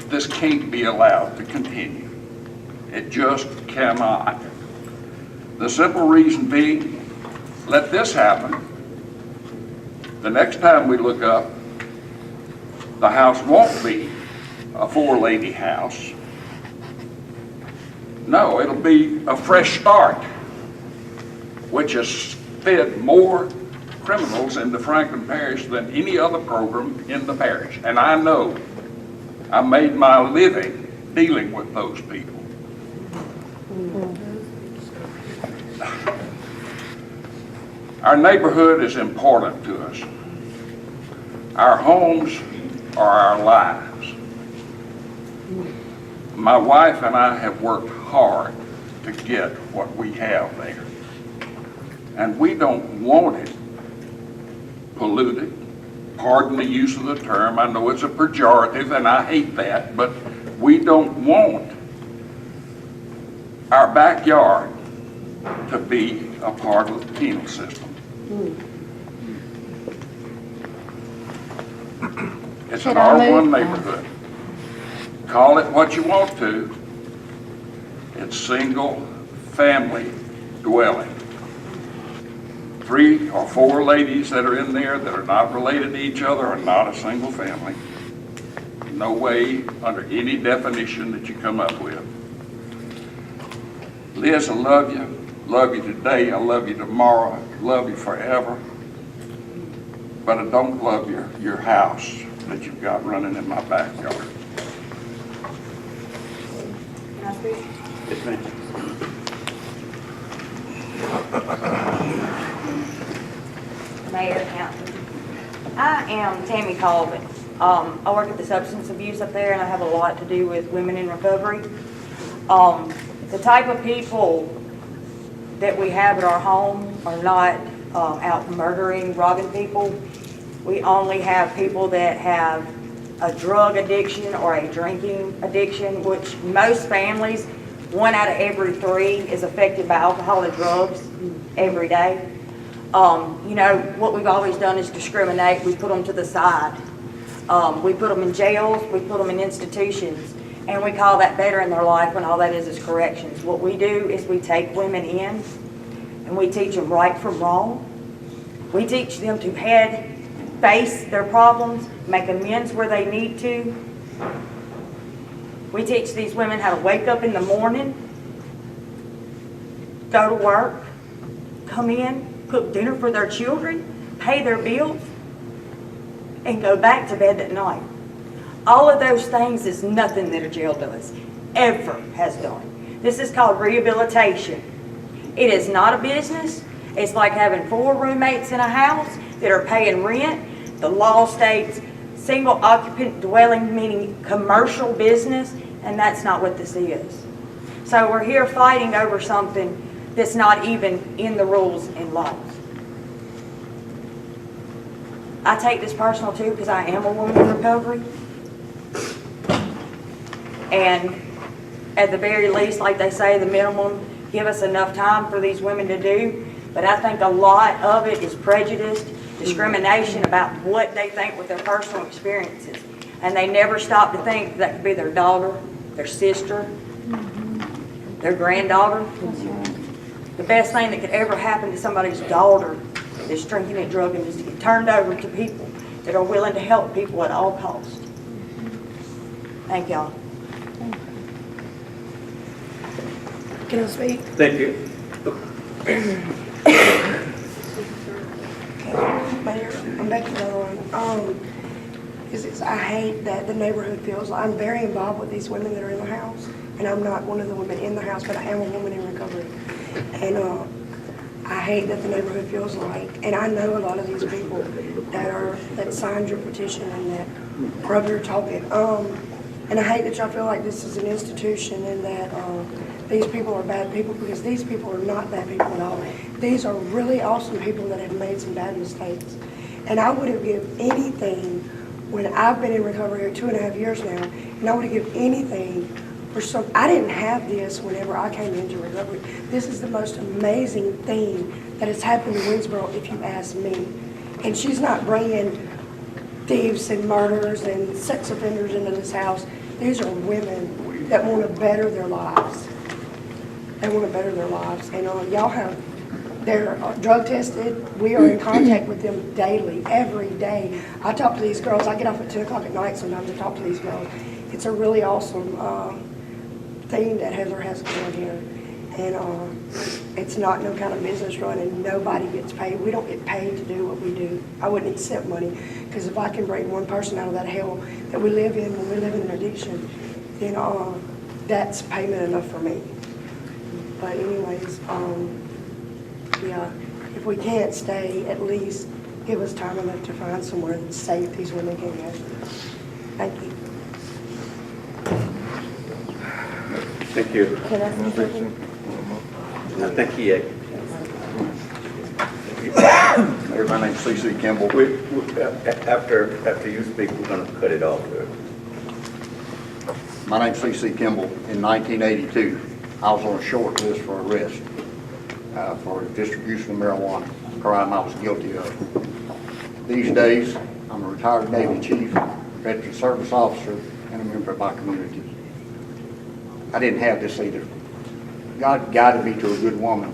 This can't be allowed to continue. It just cannot. The simple reason being, let this happen. The next time we look up, the house won't be a 4-lady house. No, it'll be a fresh start, which has fed more criminals into Franklin Parish than any other program in the parish. And I know I made my living dealing with those people. Our neighborhood is important to us. Our homes are our lives. My wife and I have worked hard to get what we have there. And we don't want it polluted. Pardon the use of the term. I know it's a pejorative and I hate that, but we don't want our backyard to be a part of the penal system. It's an R1 neighborhood. Call it what you want to. It's single family dwelling. 3 or 4 ladies that are in there that are not related to each other are not a single family. No way under any definition that you come up with. Liz, I love you. Love you today. I love you tomorrow. I love you forever. But I don't love your house that you've got running in my backyard. Can I speak? Yes, ma'am. Mayor, Council. I am Tammy Colvin. I work at the substance abuse up there, and I have a lot to do with women in recovery. The type of people that we have at our home are not out murdering, robbing people. We only have people that have a drug addiction or a drinking addiction, which most families, 1 out of every 3 is affected by alcohol and drugs every day. You know, what we've always done is discriminate. We put them to the side. We put them in jails, we put them in institutions, and we call that better in their life when all that is corrections. What we do is we take women in and we teach them right from wrong. We teach them to face their problems, make amends where they need to. We teach these women how to wake up in the morning, go to work, come in, cook dinner for their children, pay their bills, and go back to bed at night. All of those things is nothing that a jail does, ever has done. This is called rehabilitation. It is not a business. It's like having 4 roommates in a house that are paying rent. The law states single occupant dwelling, meaning commercial business, and that's not what this is. So we're here fighting over something that's not even in the rules and laws. I take this personal too because I am a woman in recovery. And at the very least, like they say, the minimum, give us enough time for these women to do. But I think a lot of it is prejudice, discrimination about what they think with their personal experiences. And they never stop to think that could be their daughter, their sister, their granddaughter. The best thing that could ever happen to somebody's daughter that's drinking and drugging is to get turned over to people that are willing to help people at all costs. Thank y'all. Can I speak? Thank you. Mayor, I'm back to the other one. I hate that the neighborhood feels like I'm very involved with these women that are in the house, and I'm not one of the women in the house, but I am a woman in recovery. And I hate that the neighborhood feels like, and I know a lot of these people that signed your petition and that rub your talking. And I hate that y'all feel like this is an institution and that these people are bad people, because these people are not bad people at all. These are really awesome people that have made some bad mistakes. And I would have given anything when I've been in recovery for 2.5 years now, and I would have given anything for some. I didn't have this whenever I came into recovery. This is the most amazing thing that has happened in Winnsboro, if you ask me. And she's not bringing thieves and murderers and sex offenders into this house. These are women that want to better their lives. They want to better their lives. And y'all have, they're drug tested. We are in contact with them daily, every day. I talk to these girls. I get off at 2 o'clock at night sometimes to talk to these girls. It's a really awesome thing that Heather has going here. And it's not no kind of business run, and nobody gets paid. We don't get paid to do what we do. I wouldn't accept money, because if I can bring one person out of that hell that we live in when we live in an addiction, then that's payment enough for me. But anyways, yeah, if we can't stay, at least give us time enough to find somewhere that's safe these women can go. Thank you. Thank you. Can I say something? Thank you. Mayor, my name's C.C. Kimball. After you speak, we're going to cut it off there. My name's C.C. Kimball. In 1982, I was on a short list for arrest for distribution of marijuana, a crime I was guilty of. These days, I'm a retired Navy chief, veteran service officer, and a member of my community. I didn't have this either. God guided me to a good woman.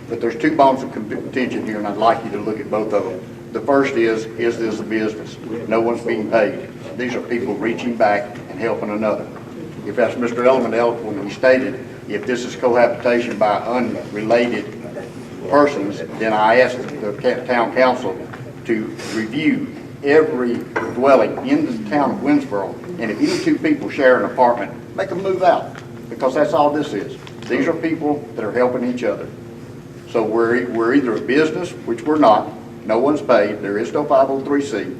But there's 2 bones of contention here, and I'd like you to look at both of them. The first is this a business? No one's being paid. These are people reaching back and helping another. If, as Mr. Elliman eloquently stated, if this is cohabitation by unrelated persons, then I asked the town council to review every dwelling in the town of Winnsboro, and if any 2 people share an apartment, make them move out, because that's all this is. These are people that are helping each other. So we're either a business, which we're not, no one's paid, there is no 503C,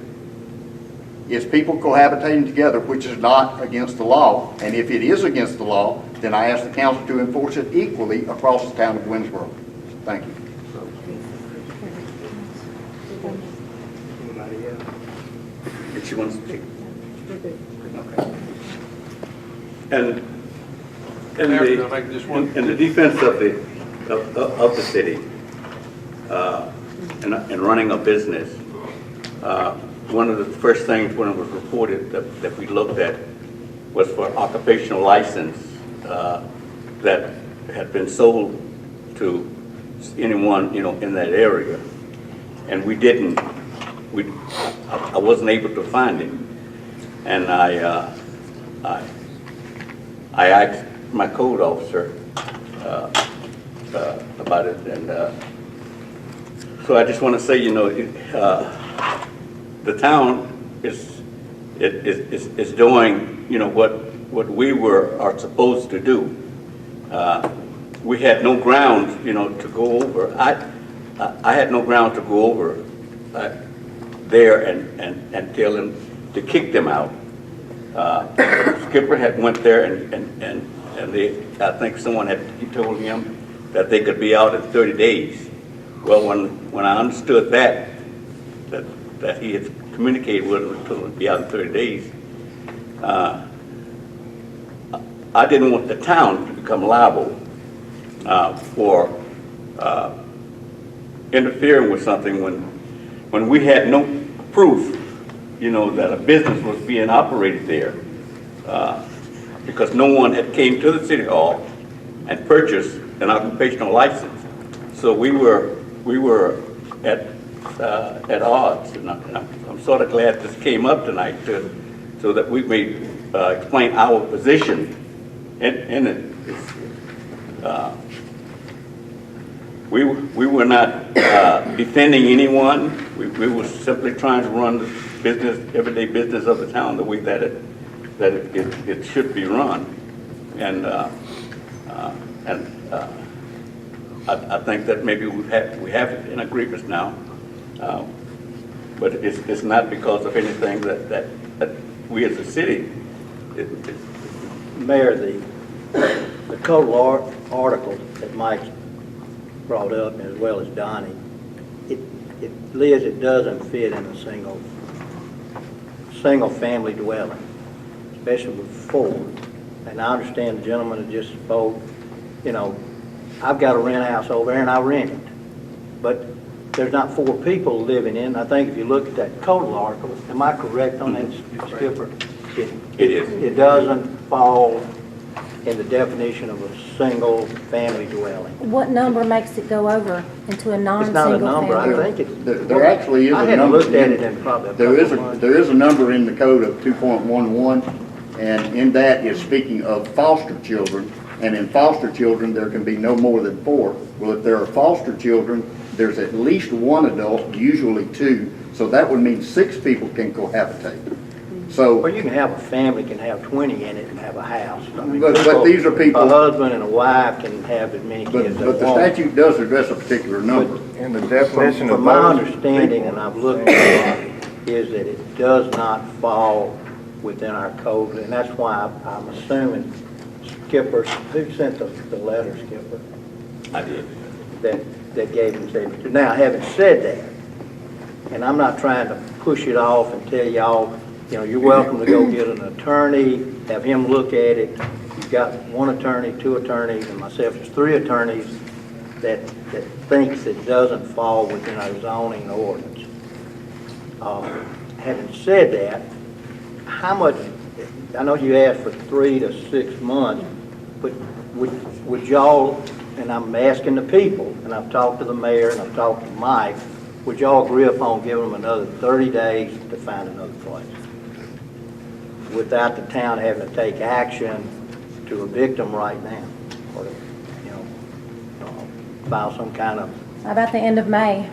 is people cohabitating together, which is not against the law. And if it is against the law, then I ask the council to enforce it equally across the town of Winnsboro. Thank you. If she wants to speak. Okay. And Mayor, can I make just one? in the defense of the city, and running a business, one of the first things when it was reported that we looked at was for occupational license that had been sold to anyone, in that area. And we didn't, I wasn't able to find it. And I asked my code officer about it, and so I just want to say, the town is doing, what we are supposed to do. We had no grounds, to go over. I had no ground to go over there and tell them to kick them out. Skipper had went there and I think someone he told him that they could be out in 30 days. Well, when I understood that he had communicated with them to be out in 30 days, I didn't want the town to become liable for interfering with something when we had no proof, that a business was being operated there, because no one had came to the city hall and purchased an occupational license. So we were at odds, and I'm sort of glad this came up tonight so that we may explain our position in it. We were not defending anyone. We were simply trying to run the business, everyday business of the town the way that it should be run. And I think that maybe we have it in agreement now, but it's not because of anything that we as a city. Mayor, the code article that Mike brought up, as well as Donnie, Liz, it doesn't fit in a single family dwelling, especially with 4. And I understand the gentleman that just spoke, I've got a rent house over there and I rent it. But there's not 4 people living in. I think if you look at that code article, am I correct on that, Skipper? It is. It doesn't fall in the definition of a single family dwelling. What number makes it go over into a It's non-single not a number, family? I think it's. There actually is a I hadn't number. looked at it in probably a couple of months. There is a number in the code of 2.11, and in that is speaking of foster children, and in foster children, there can be no more than 4. Well, if there are foster children, there's at least 1 adult, usually 2, so that would mean 6 people can cohabitate. So, Well, you can have a family, can have 20 in it and have a house. I mean, but these are people. A husband and a wife can have as many kids as they want. But the statute does address a particular number. And the definition from my understanding, and I've looked at it, is that it does not fall within our code, and that's why I'm assuming Skipper, who sent the letter, Skipper? I did. That gave him safety. Now, having said that, and I'm not trying to push it off and tell y'all, you're welcome to go get an attorney, have him look at it. You've got 1 attorney, 2 attorneys, and myself, there's 3 attorneys that thinks it doesn't fall within our zoning ordinance. Having said that, how much, I know you asked for 3 to 6 months, but would y'all, and I'm asking the people, and I've talked to the mayor and I've talked to Mike, would y'all agree upon giving them another 30 days to find another place? Without the town having to take action to evict them right now, or file some kind of. How about the end of May?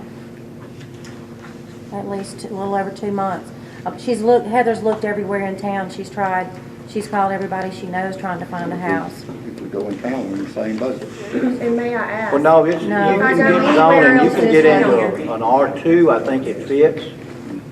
At least a little over 2 months. Heather's looked everywhere in town. She's tried. She's called everybody she knows trying to find a house. If we go in town, we're in the same boat. And may I ask? Well, no, you can get zoning, you can get into an R2, I think it fits.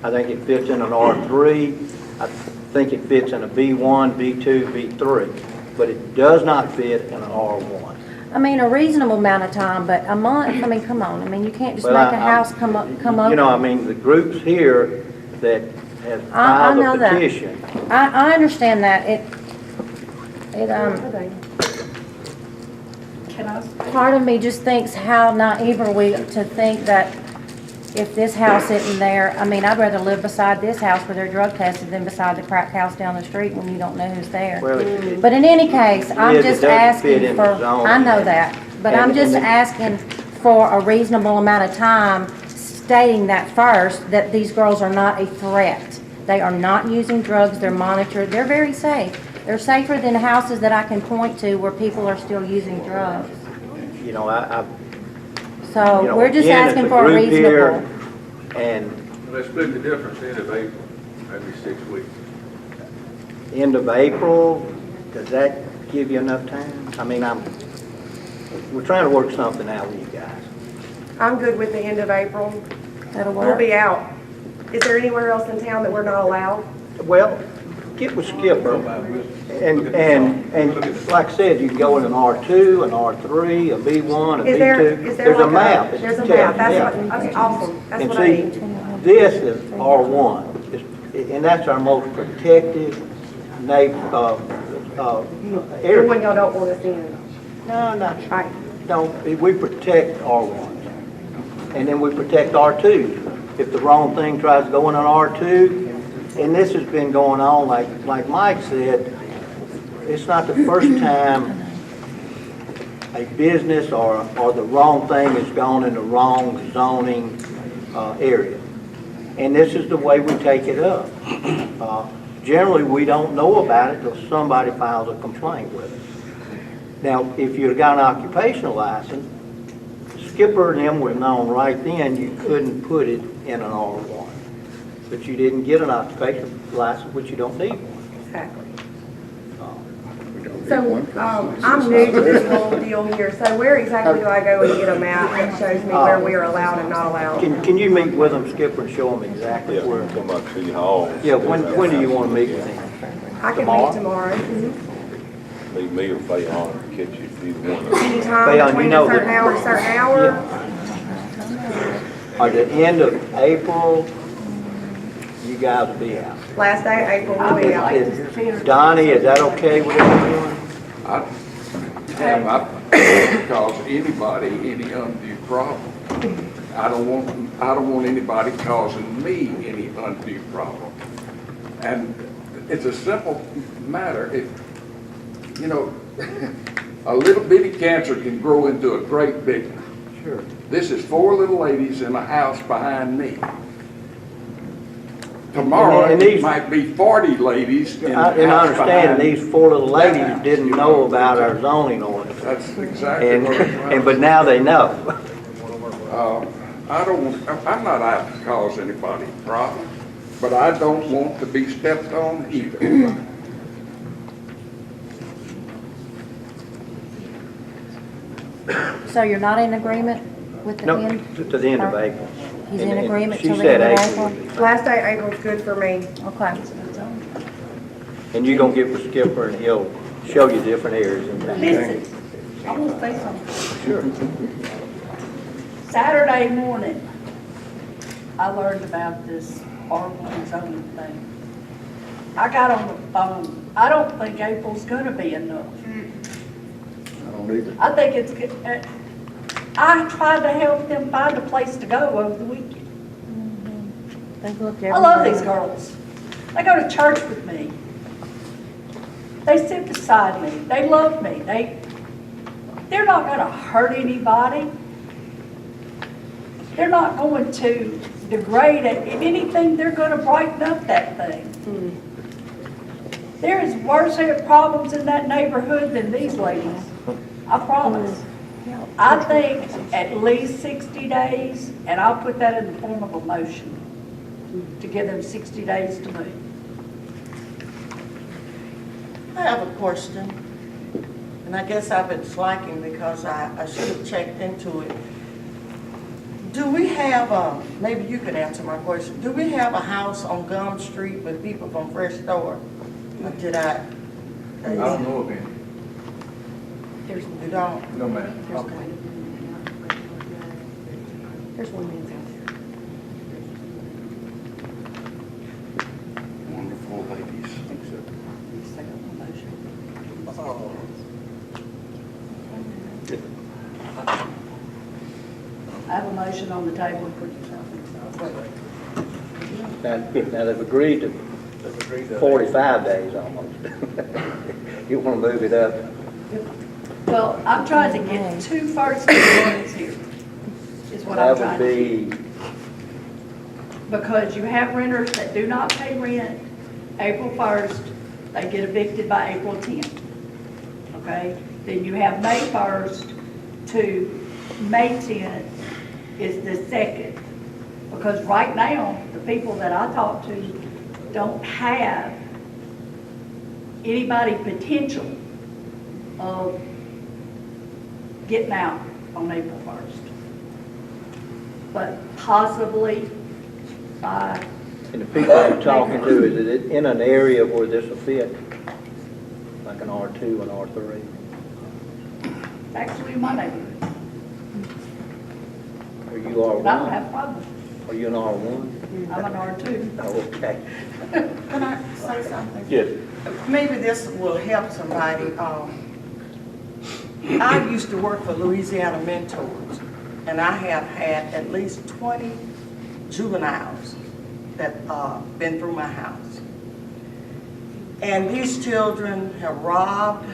I think it fits in an R3. I think it fits in a B1, B2, B3, but it does not fit in an R1. I mean, a reasonable amount of time, but a month, I mean, come on, I mean, you can't just Well, make a house come up. You know, I mean, the groups here that have I filed know a that. petition. I understand that, part of me just thinks how naive are we to think that if this house isn't there, I mean, I'd rather live beside this house where they're drug tested than beside the crack house down the street when you don't know who's there. Well, But in any case, I'm it just doesn't fit asking in for, the zoning. I know that, but I'm And- just and the- asking for a reasonable amount of time, stating that first, that these girls are not a threat. They are not using drugs, they're monitored, they're very safe. They're safer than houses that I can point to where people are still using drugs. You know, So you know, we're just again, asking it's a for a group here, reasonable. And Let's split the difference end of April, maybe 6 weeks. end of April, does that give you enough time? I mean, we're trying to work something out with you guys. I'm good with the end of April. That'll We'll work. be out. Is there anywhere else in town that we're not allowed? Well, get with Skipper, and like I said, you can go in an R2, an R3, a B1, a Is there B2. There's a like map. There's a It map, tells that's you. what, okay, awesome, that's And what I see, need. this is R1, and that's our most protected The area. one y'all don't want us in. No, not, Right. no, we protect R1, and then we protect R2. If the wrong thing tries to go in an R2, and this has been going on, like Mike said, it's not the first time a business or the wrong thing has gone in the wrong zoning area. And this is the way we take it up. Generally, we don't know about it till somebody files a complaint with us. Now, if you've got an occupational license, Skipper and them would have known right then you couldn't put it in an R1. But you didn't get an occupational license, which you don't need one. Exactly. So, I'm new to this whole deal here, so where exactly do I go and get a map that shows me where we are allowed and not allowed? Can you meet with them, Skipper, and show them exactly Yeah, where? come up City Hall. Yeah, when do you want to meet with them? I can Tomorrow? meet tomorrow. Leave me or Fayon, catch you if either one of them. Anytime Fayon, you between know a certain that- hour to a certain hour. At the end of April, you guys will be out. Last day of April, we'll be out. Donnie, is that okay with everyone? I don't cause anybody any undue problem. I don't want anybody causing me any undue problem. And it's a simple matter. If, you know, a little bitty cancer can grow into a great big one. Sure. This is 4 little ladies in a house behind me. Tomorrow, And it these- might be 40 ladies in a house And I understand behind me. these 4 little ladies That didn't house, know about our zoning ordinance. That's exactly And, what it's but now they know. I'm not out to cause anybody a problem, but I don't want to be stepped on either. So you're not in agreement with the No, end? to the end of April. He's in And agreement she till the said end of April April? would be Last day of April's good for me. Okay. And you're gonna get with Skipper and he'll show you different areas in town. Listen, I want to say something. Sure. Saturday morning, I learned about this R1 zoning thing. I got on the phone. I don't think April's gonna be enough. I don't either. I think it's good. I tried to help them find a place to go over the weekend. They've looked I love everywhere. these girls. They go to church with me. They sit beside me. They love me. They're not gonna hurt anybody. They're not going to degrade it. If anything, they're gonna brighten up that thing. There is worse problems in that neighborhood than these ladies. I promise. I think at least 60 days, and I'll put that in the form of a motion, to give them 60 days to move. I have a question, and I guess I've been slacking because I should have checked into it. Do we have a, maybe you can answer my question, do we have a house on Gum Street with people from Fresh Start? Or did I? I don't know of any. You don't? No, ma'am. Okay. There's one man's house. Wonderful ladies. I have a motion on the table. Now they've agreed to 45 days almost. You want to move it up? Well, I'm trying to get 2 first ones here, is what I'm That trying would to be, do. Because you have renters that do not pay rent April 1st, they get evicted by April 10th. Okay? Then you have May 1st to May 10th is the second. Because right now, the people that I talk to don't have anybody potential of getting out on April 1st. But possibly by... and the people I'm talking to, is it in an area where this will fit? Like an R2 and R3? Actually, in my neighborhood. Are you R1? I don't have a problem. Are you an R1? I'm an R2. Oh, okay. Can I say something? Yes. Maybe this will help somebody. I used to work for Louisiana Mentors, and I have had at least 20 juveniles that been through my house. And these children have robbed,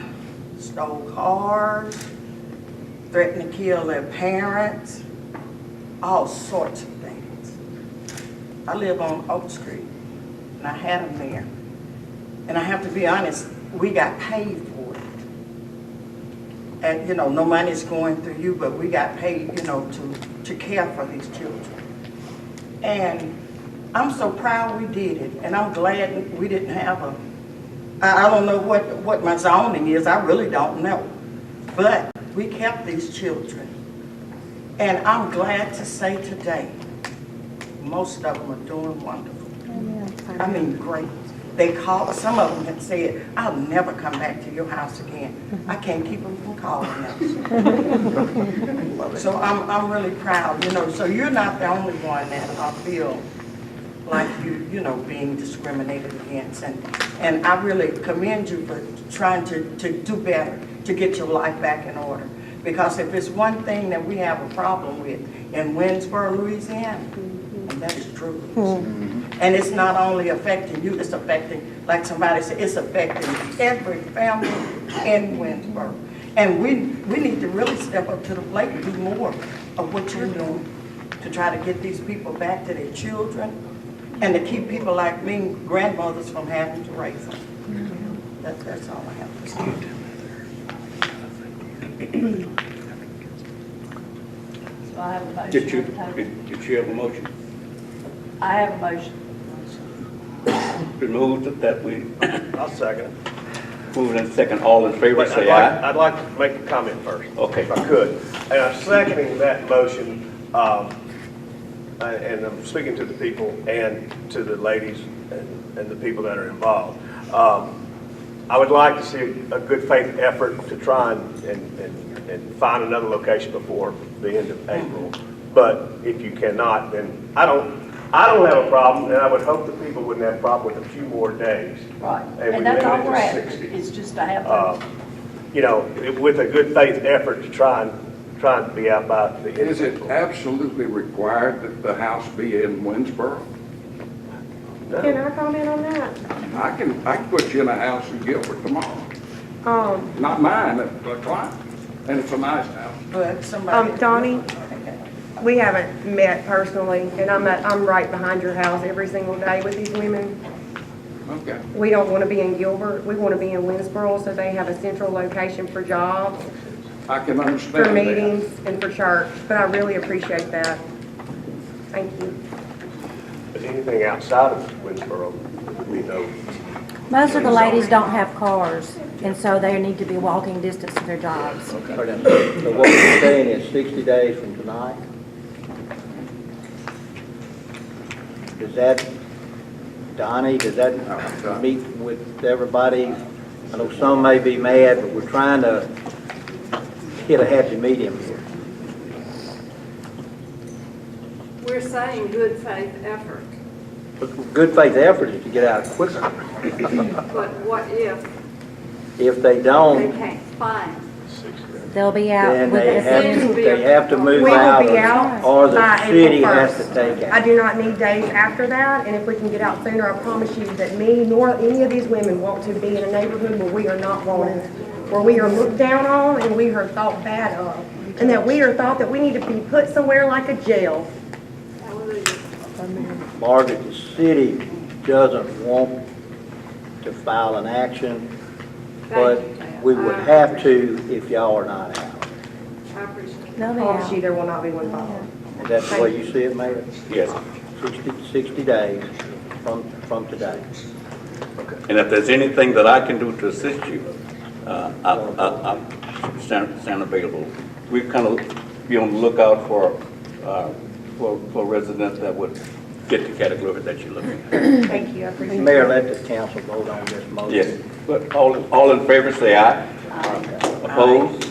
stole cars, threatened to kill their parents, all sorts of things. I live on Oak Street, and I had them there. And I have to be honest, we got paid for it. And, you know, no money's going through you, but we got paid, you know, to care for these children. And I'm so proud we did it, and I'm glad we didn't have a, I don't know what my zoning is, I really don't know. But we kept these children. And I'm glad to say today, most of them are doing wonderful. I mean, great. They called, some of them had said, I'll never come back to your house again. I can't keep them from calling us. So I'm really proud, you know, so you're not the only one that I feel like you know, being discriminated against. And I really commend you for trying to do better, to get your life back in order. Because if it's one thing that we have a problem with in Winnsboro, Louisiana, and that is drugs. And it's not only affecting you, it's affecting, like somebody said, it's affecting every family in Winnsboro. And we need to really step up to the plate and do more of what you're doing to try to get these people back to their children and to keep people like me, grandmothers, from having to raise them. That's all I have to say. So I have a motion Did you, on the table. did you have a motion? I have a motion. Been moved that we, I'll second it. move in second, all in favor, But say aye. I'd like to make a comment first. Okay. If I could. And I'm seconding that motion, and I'm speaking to the people and to the ladies and the people that are involved. I would like to see a good faith effort to try and find another location before the end of April. But if you cannot, then I don't have a problem, and I would hope that people wouldn't have a problem with a few more days. Right. And we And that's all limit it we're to asking, 60. is just to have You know, with a good faith effort to try and be out by the end Is of it April. absolutely required that the house be in Winnsboro? Can I comment on that? I can put you in a house in Gilbert tomorrow. Not mine, but a client. And it's a nice house. But somebody. Donnie, we haven't met personally, and I'm right behind your house every single day with these women. Okay. We don't want to be in Gilbert. We want to be in Winnsboro, so they have a central location for jobs, I can understand for that. meetings, and for church. But I really appreciate that. Thank you. But anything outside of Winnsboro, we know. Most of the ladies don't have cars, and so they need to be walking distance to their jobs. So what we're saying is 60 days from tonight? Does that, Donnie, does that meet with everybody? I know some may be mad, but we're trying to hit a happy medium here. We're saying good faith effort, But good faith effort is to get out quicker. but what if If they they don't, can't find? They'll be out then with they have to move We will out, be out or the by city April has 1st. to take I out. do not need days after that, and if we can get out sooner, I promise you that me nor any of these women want to be in a neighborhood where we are not wanted, where we are looked down on and we are thought bad of, and that we are thought that we need to be put somewhere like a jail. Margaret, the city doesn't want to file an action, but we would have to if y'all are not out. I appreciate it. They'll I be promise out. you there will not be one filed. Is that the way you see it, Mayor? Yes. 60 days from today. And if there's anything that I can do to assist you, I stand available. We kind of be on the lookout for residents that would fit the category that you're looking at. Thank you, I appreciate it. Mayor, let the council vote on this motion. Yes, but all in favor, say aye. Opposed?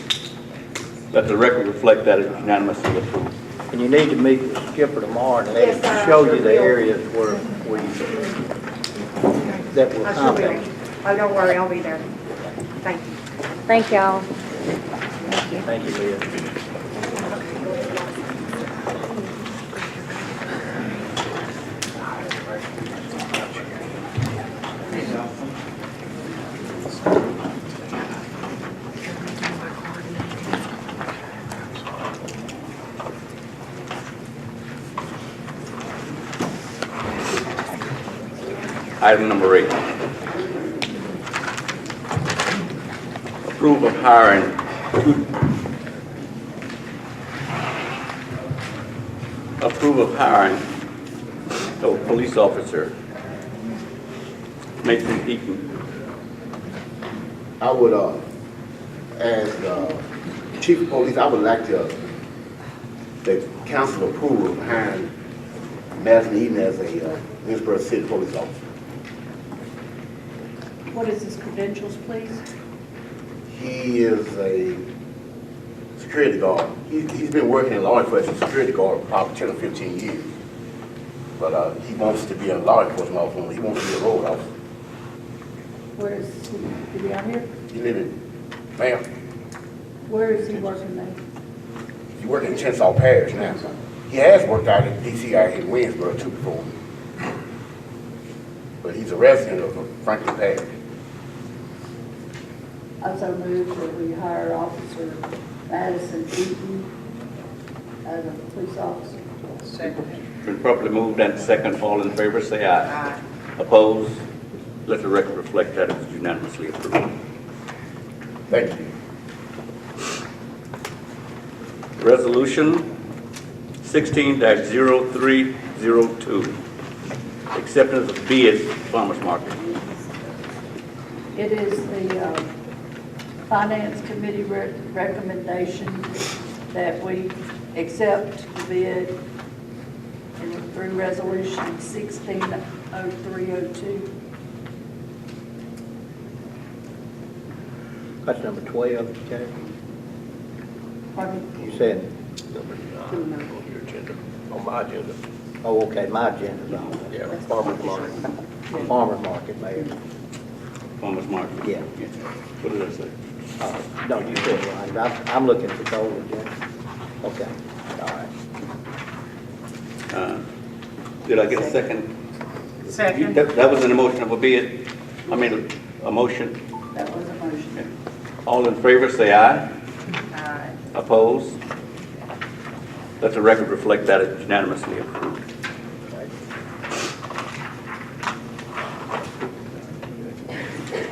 Let the record reflect that it's unanimously approved. And you need to meet with Skipper tomorrow and let Yes, him sir, I show sure you the will. areas where that will I sure will. compact. Oh, don't worry, I'll be there. Thank you. Thank y'all. Thank you, Liz. Item number 8. Approve of hiring a police officer, Mtng. I would, as chief of police, I would like to, the council approve of hiring Madison Eden as a Winnsboro City police officer. What is his credentials, please? He is a security guard. He's been working in law enforcement as a security guard for probably 10 or 15 years. But he wants to be a law enforcement officer. He wants to be a road officer. Where is he out here? He lives in, ma'am, Where is he working now? he's working in Chenshaw Parish now. He has worked out in D.C. out here in Winnsboro too before. But he's a resident of Franklin Parish. I so moved that we hire Officer Madison Eaton as a police officer. Been properly moved and second. All in favor, say aye. Aye. Opposed? Let the record reflect that it's unanimously approved. Thank you. Resolution 16-0302, acceptance of bid farmers market. It is the Finance Committee recommendation that we accept the bid and through Resolution 16-0302. That's number 12, okay? Pardon? You said, On your agenda, on my agenda. oh, okay, my agenda's on. Yeah, farmer's market. Farmer's market, Mayor. Farmers market. Yeah. What did I say? No, you said right. I'm looking at the total agenda. Okay, all right. Did I get a second? Second. That was an emotion of a bid. I mean, a motion. That was a motion. All in favor, say aye. Aye. Opposed? Let the record reflect that it's unanimously approved.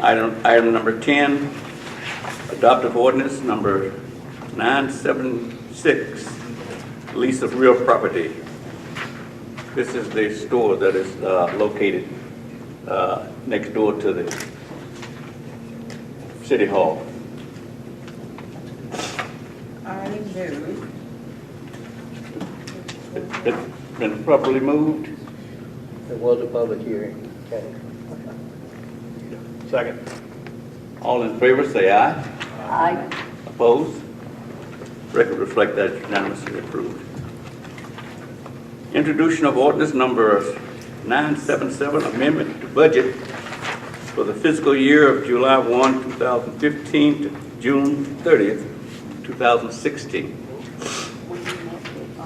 Item number 10, adoptive ordinance number 976, lease of real property. This is the store that is located next door to the City Hall. I move. It's been properly moved There was a public hearing. Okay. Second. All in favor, say aye. Aye. Opposed? Record reflect that it's unanimously approved. Introduction of ordinance number 977, amendment to budget for the fiscal year of July 1, 2015 to June 30th, 2016. When we met with,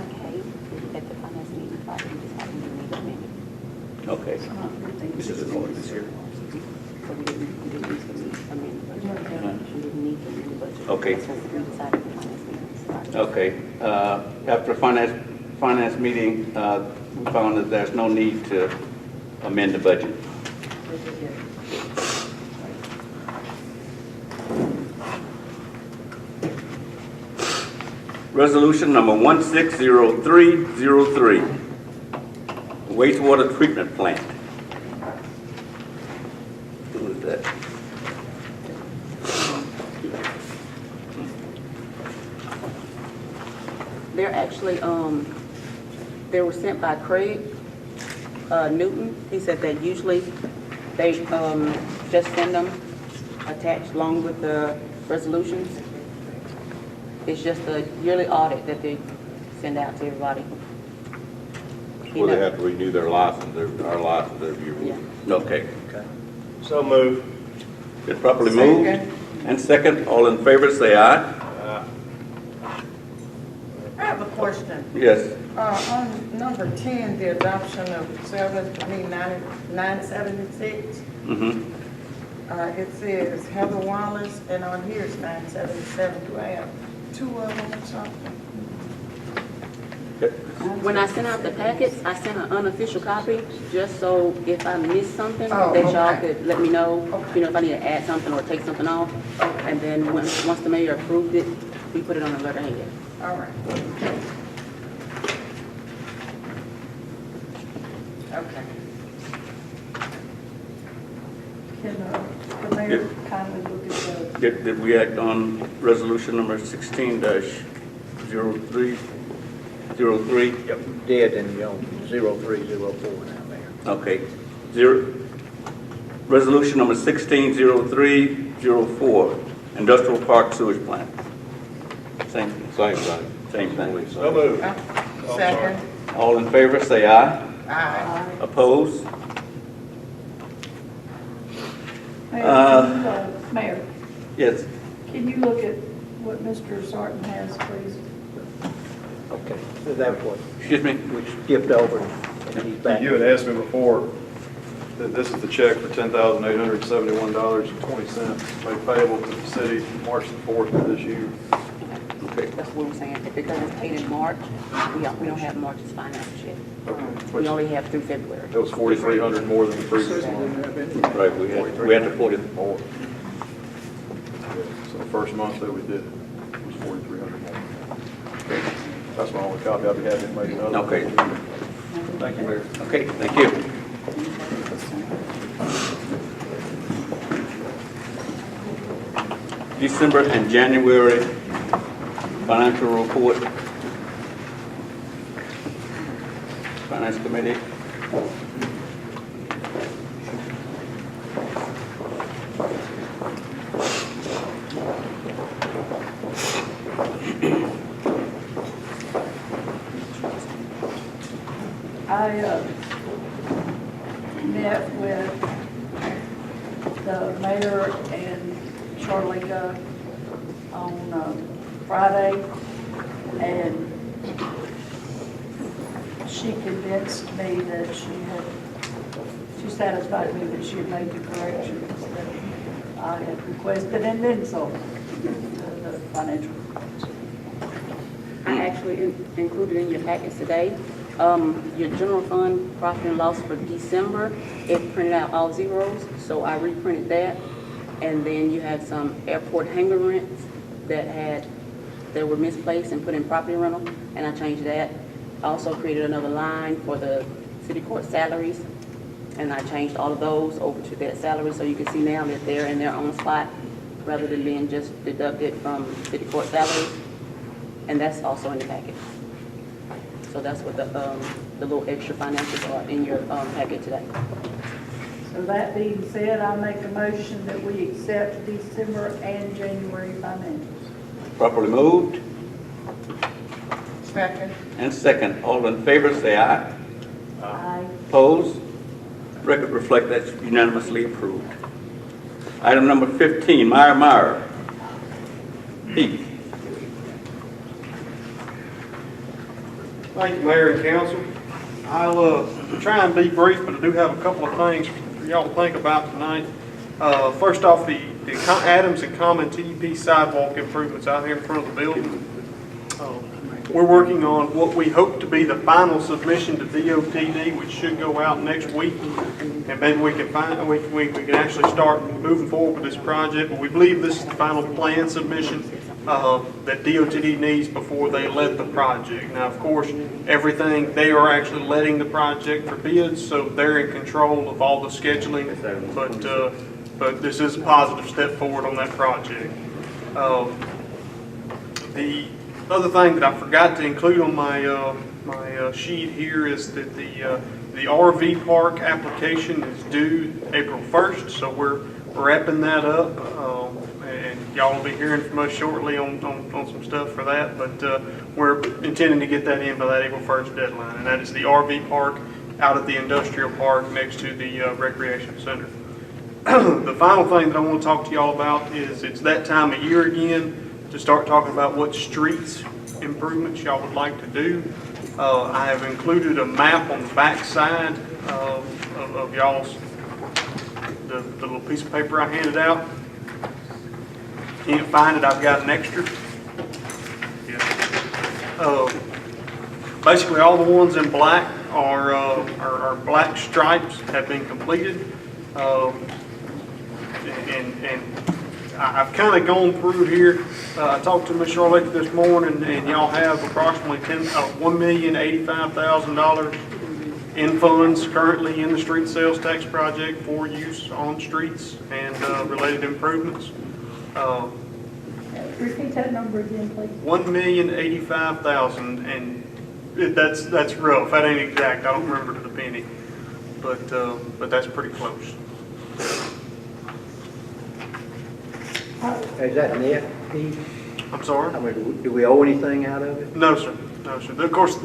okay, at the finance meeting, we just had a meeting amended. Okay. This is an ordinance here. So we didn't need to amend the budget. We didn't need to amend the budget. Okay. That's what we decided at the finance meeting. Okay. After finance meeting, we found that there's no need to amend the budget. Resolution number 160303, wastewater treatment plant. Who is that? They're actually, they were sent by Craig Newton. He said that usually they just send them attached along with the resolutions. It's just a yearly audit that they send out to everybody. Well, they have to renew their license, our license every year. Yeah. Okay. So moved. Been properly moved and second. All in favor, say aye. I have a question. Yes. On number 10, the adoption of 976, it says Heather Wallace, and on here it's 977. Do I have two of them or something? When I sent out the packets, I sent an unofficial copy, just so if I missed something, Oh, that y'all okay. could let me know, you know, if I need to add something or take something off. And then once the mayor approved it, we put it on the letterhead. All right. Okay. Can the mayor kindly look at the, Did we act on resolution number 16-0303? Yep. Did, and you're on 0304 now, Mayor. Okay. Resolution number 16-0304, industrial park sewage plant. Same thing. Same thing. So moved. Second. All in favor, say aye. Aye. Opposed? Mayor, Yes. can you look at what Mr. Sarton has, please? Okay, so that was what Excuse me? we skipped over, and he's back. You had asked me before that this is the check for $10,871.20 made payable to the city March the 4th of this year. Okay. That's what we're saying. Because it's paid in March, we don't have March's finance yet. We only have through February. That was $4,300 more than the previous one. Right, we had to put it. More. So the first month that we did was $4,300 more. That's my only copy. I'd be happy to make another. Okay. Thank you, Mayor. Okay, thank you. December and January financial report. Finance Committee. I met with the mayor and Charlika on Friday, and she convinced me that she satisfied me that she had made the corrections that I had requested, and then some, the financial. I actually included in your packets today, your general fund profit and loss for December, it printed out all zeros, so I reprinted that. And then you had some airport hangar rents that were misplaced and put in property rental, and I changed that. I also created another line for the city court salaries, and I changed all of those over to that salary, so you can see now that they're in their own spot rather than being just deducted from city court salaries. And that's also in the packet. So that's what the the little extra financials are in your packet today. So that being said, I make a motion that we accept December and January financials. Properly moved Second. and second. All in favor, say aye. Aye. Opposed? Record reflect that's unanimously approved. Item number 15, Meyer. Heath. Thank you, Mayor and Council. I'll try and be brief, but I do have a couple of things for y'all to think about tonight. First off, the Adams and Common TEP sidewalk improvements out here in front of the building. We're working on what we hope to be the final submission to DOTD, which should go out next week. And maybe we can can actually start moving forward with this project. But we believe this is the final plan submission that DOTD needs before they let the project. Now, of course, everything, they are actually letting the project for bids, so they're in control of all the scheduling. But this is a positive step forward on that project. The other thing that I forgot to include on my sheet here is that the RV park application is due April 1st, so we're wrapping that up, and y'all will be hearing from us shortly on some stuff for that, but we're intending to get that in by that April 1st deadline, and that is the RV park out at the industrial park next to the recreation center. The final thing that I want to talk to y'all about is it's that time of year again to start talking about what streets improvements y'all would like to do. I have included a map on the back side of y'all's, the little piece of paper I handed out. Can't find it, I've got an extra. Yeah. Basically all the ones in black are black stripes have been completed. And I've kind of gone through here. I talked to Ms. Charlotte this morning, and y'all have approximately $1,085,000 in funds currently in the street sales tax project for use on streets and related improvements. Repeat that number again, please. $1,085,000, and that's rough. That ain't exact. I don't remember to the penny, but that's pretty close. Is that net, Pete? I'm sorry? I mean, do we owe anything out of it? No, sir. No, sir. Of course,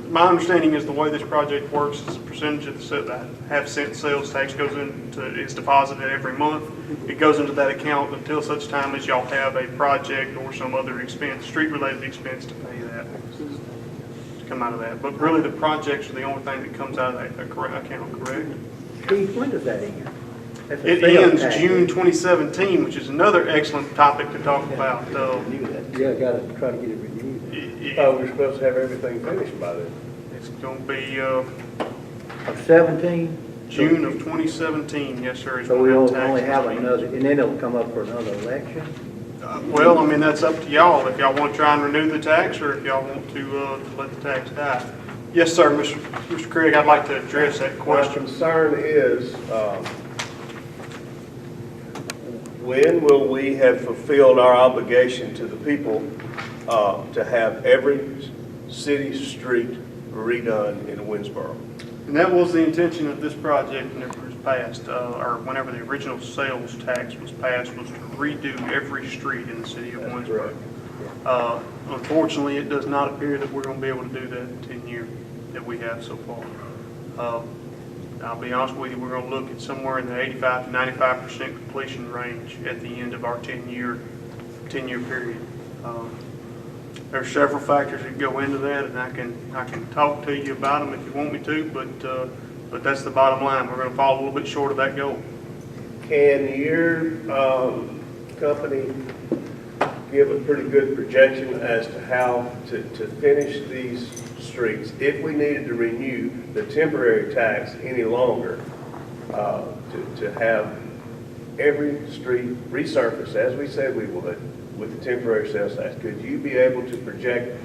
my understanding is the way this project works is a percentage of the half-cent sales tax is deposited every month. It goes into that account until such time as y'all have a project or some other expense, street-related expense to pay that, to come out of that. But really, the projects are the only thing that comes out of that account, correct? Pete, when does that end? It ends June 2017, which is another excellent topic to talk about. Yeah, got to try to get it renewed. We're supposed to have everything finished by then. It's going to be Of 17? June of 2017, yes, sir. is So when we that only tax have is due. another, and then it'll come up for another election? Well, I mean, that's up to y'all, if y'all want to try and renew the tax, or if y'all want to let the tax die. Yes, sir, Mr. Craig, I'd like to address that My question. concern is, when will we have fulfilled our obligation to the people to have every city street redone in Winnsboro? And that was the intention of this project whenever it was passed, or whenever the original sales tax was passed, was to redo every street in the city of Winnsboro. Unfortunately, it does not appear that we're going to be able to do that in 10 years that we have so far. I'll be honest with you, we're going to look at somewhere in the 85 to 95% completion range at the end of our 10-year period. There are several factors that go into that, and I can talk to you about them if you want me to, but that's the bottom line. We're going to fall a little bit short of that goal. Can your company give a pretty good projection as to how to finish these streets if we needed to renew the temporary tax any longer, to have every street resurfaced as we said we would with the temporary sales tax? Could you be able to project,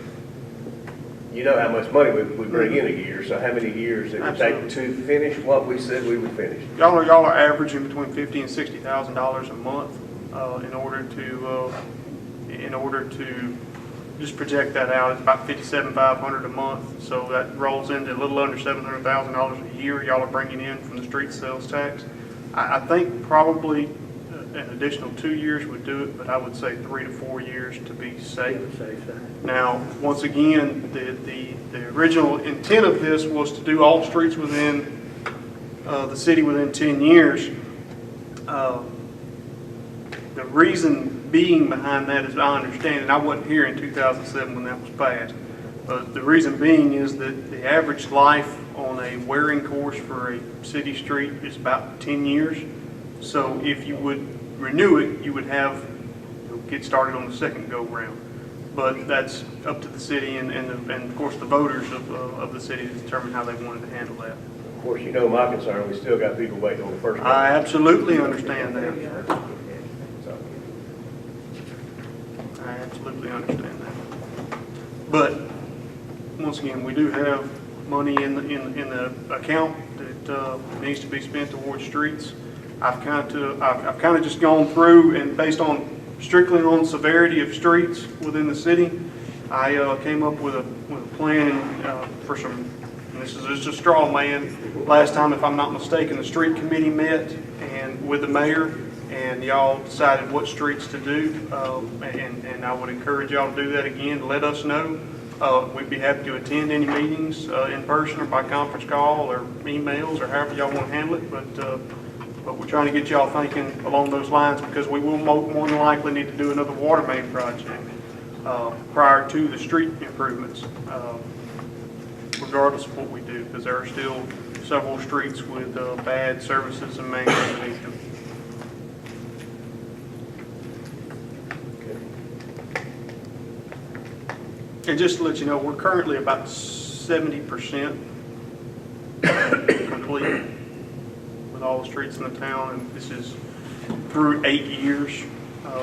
you know how much money we bring in a year, so how many years it would take to finish what we said we would finish? Y'all are averaging between $50,000 and $60,000 a month in order to just project that out, it's about $57,500 a month. So that rolls into a little under $700,000 a year y'all are bringing in from the street sales tax. I think probably an additional 2 years would do it, but I would say 3 to 4 years to be safe. Now, once again, the original intent of this was to do all streets within the city within 10 years. The reason being behind that, as I understand it, I wasn't here in 2007 when that was passed, but the reason being is that the average life on a wearing course for a city street is about 10 years. So if you would renew it, you would have, get started on the second go-round. But that's up to the city and of course the voters of the city to determine how they wanted to handle that. Of course, you know my concern, we still got people waiting on the first. I absolutely understand that. I absolutely understand that. But once again, we do have money in the account that needs to be spent towards streets. I've kind of just gone through and based on strictly on severity of streets within the city, I came up with a plan for some. And this is just a straw man. Last time, if I'm not mistaken, the street committee met and with the mayor, and y'all decided what streets to do. And I would encourage y'all to do that again. Let us know. We'd be happy to attend any meetings in person or by conference call or emails or however y'all want to handle it. But we're trying to get y'all thinking along those lines because we will more than likely need to do another water main project prior to the street improvements, regardless of what we do, because there are still several streets with bad services and mains underneath them. And just to let you know, we're currently about 70% complete with all the streets in the town, and this is through 8 years.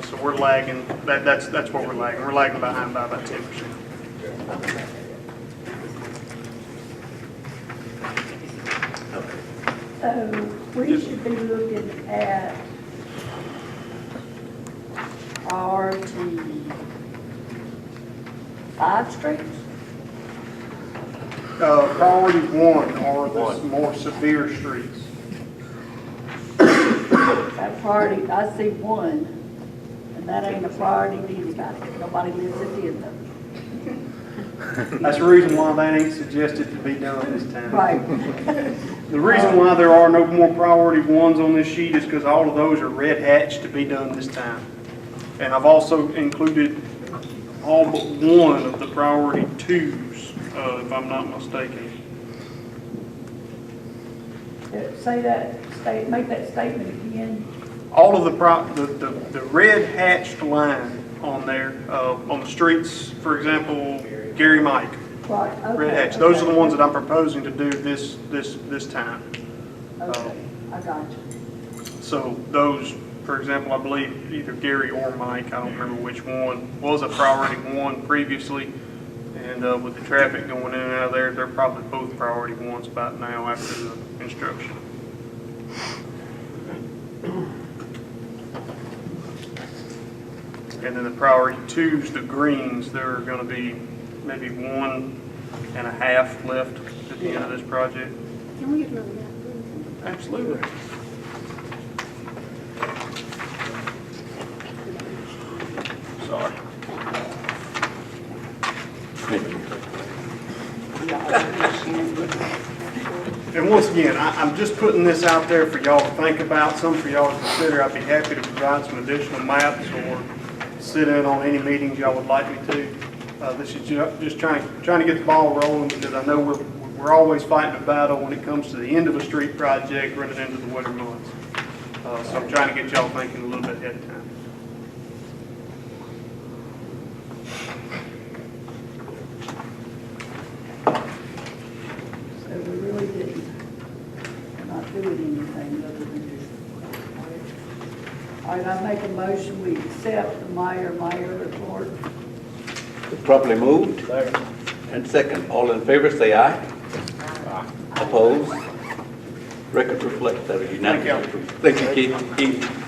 So we're lagging. That's what we're lagging. We're lagging behind by about 10%. So we should be looking at priority 5 streets. Priority 1 are the more severe streets. That priority, I see 1, and that ain't a priority to anybody. Nobody lives in the end of it. That's the reason why that ain't suggested to be done this time. Right. The reason why there are no more priority 1s on this sheet is because all of those are red hatched to be done this time. And I've also included all but 1 of the priority 2s, if I'm not mistaken. Say that, make that statement again. All of the red hatched line on there, on the streets, for example, Gary Mike. Right, okay. Red hatch. Those are the ones that I'm proposing to do this time. Okay, I got you. So those, for example, I believe either Gary or Mike, I don't remember which one, was a priority 1 previously. And with the traffic going in and out of there, they're probably both priority 1s about now after the construction. And then the priority 2s, the greens, there are going to be maybe 1.5 left at the end of this project. Can we get another map, please? Absolutely. Sorry. And once again, I'm just putting this out there for y'all to think about, some for y'all to consider. I'd be happy to provide some additional maps or sit in on any meetings y'all would like me to. This is just trying to get the ball rolling because I know we're always fighting a battle when it comes to the end of a street project running into the winter months. So I'm trying to get y'all thinking a little bit ahead of time. So we really didn't, we're not doing anything other than this. All right, I make a motion, we accept the mayor report. Properly moved and second. All in favor, say aye. Opposed? Record reflects that are unanimous. Thank you, Keith.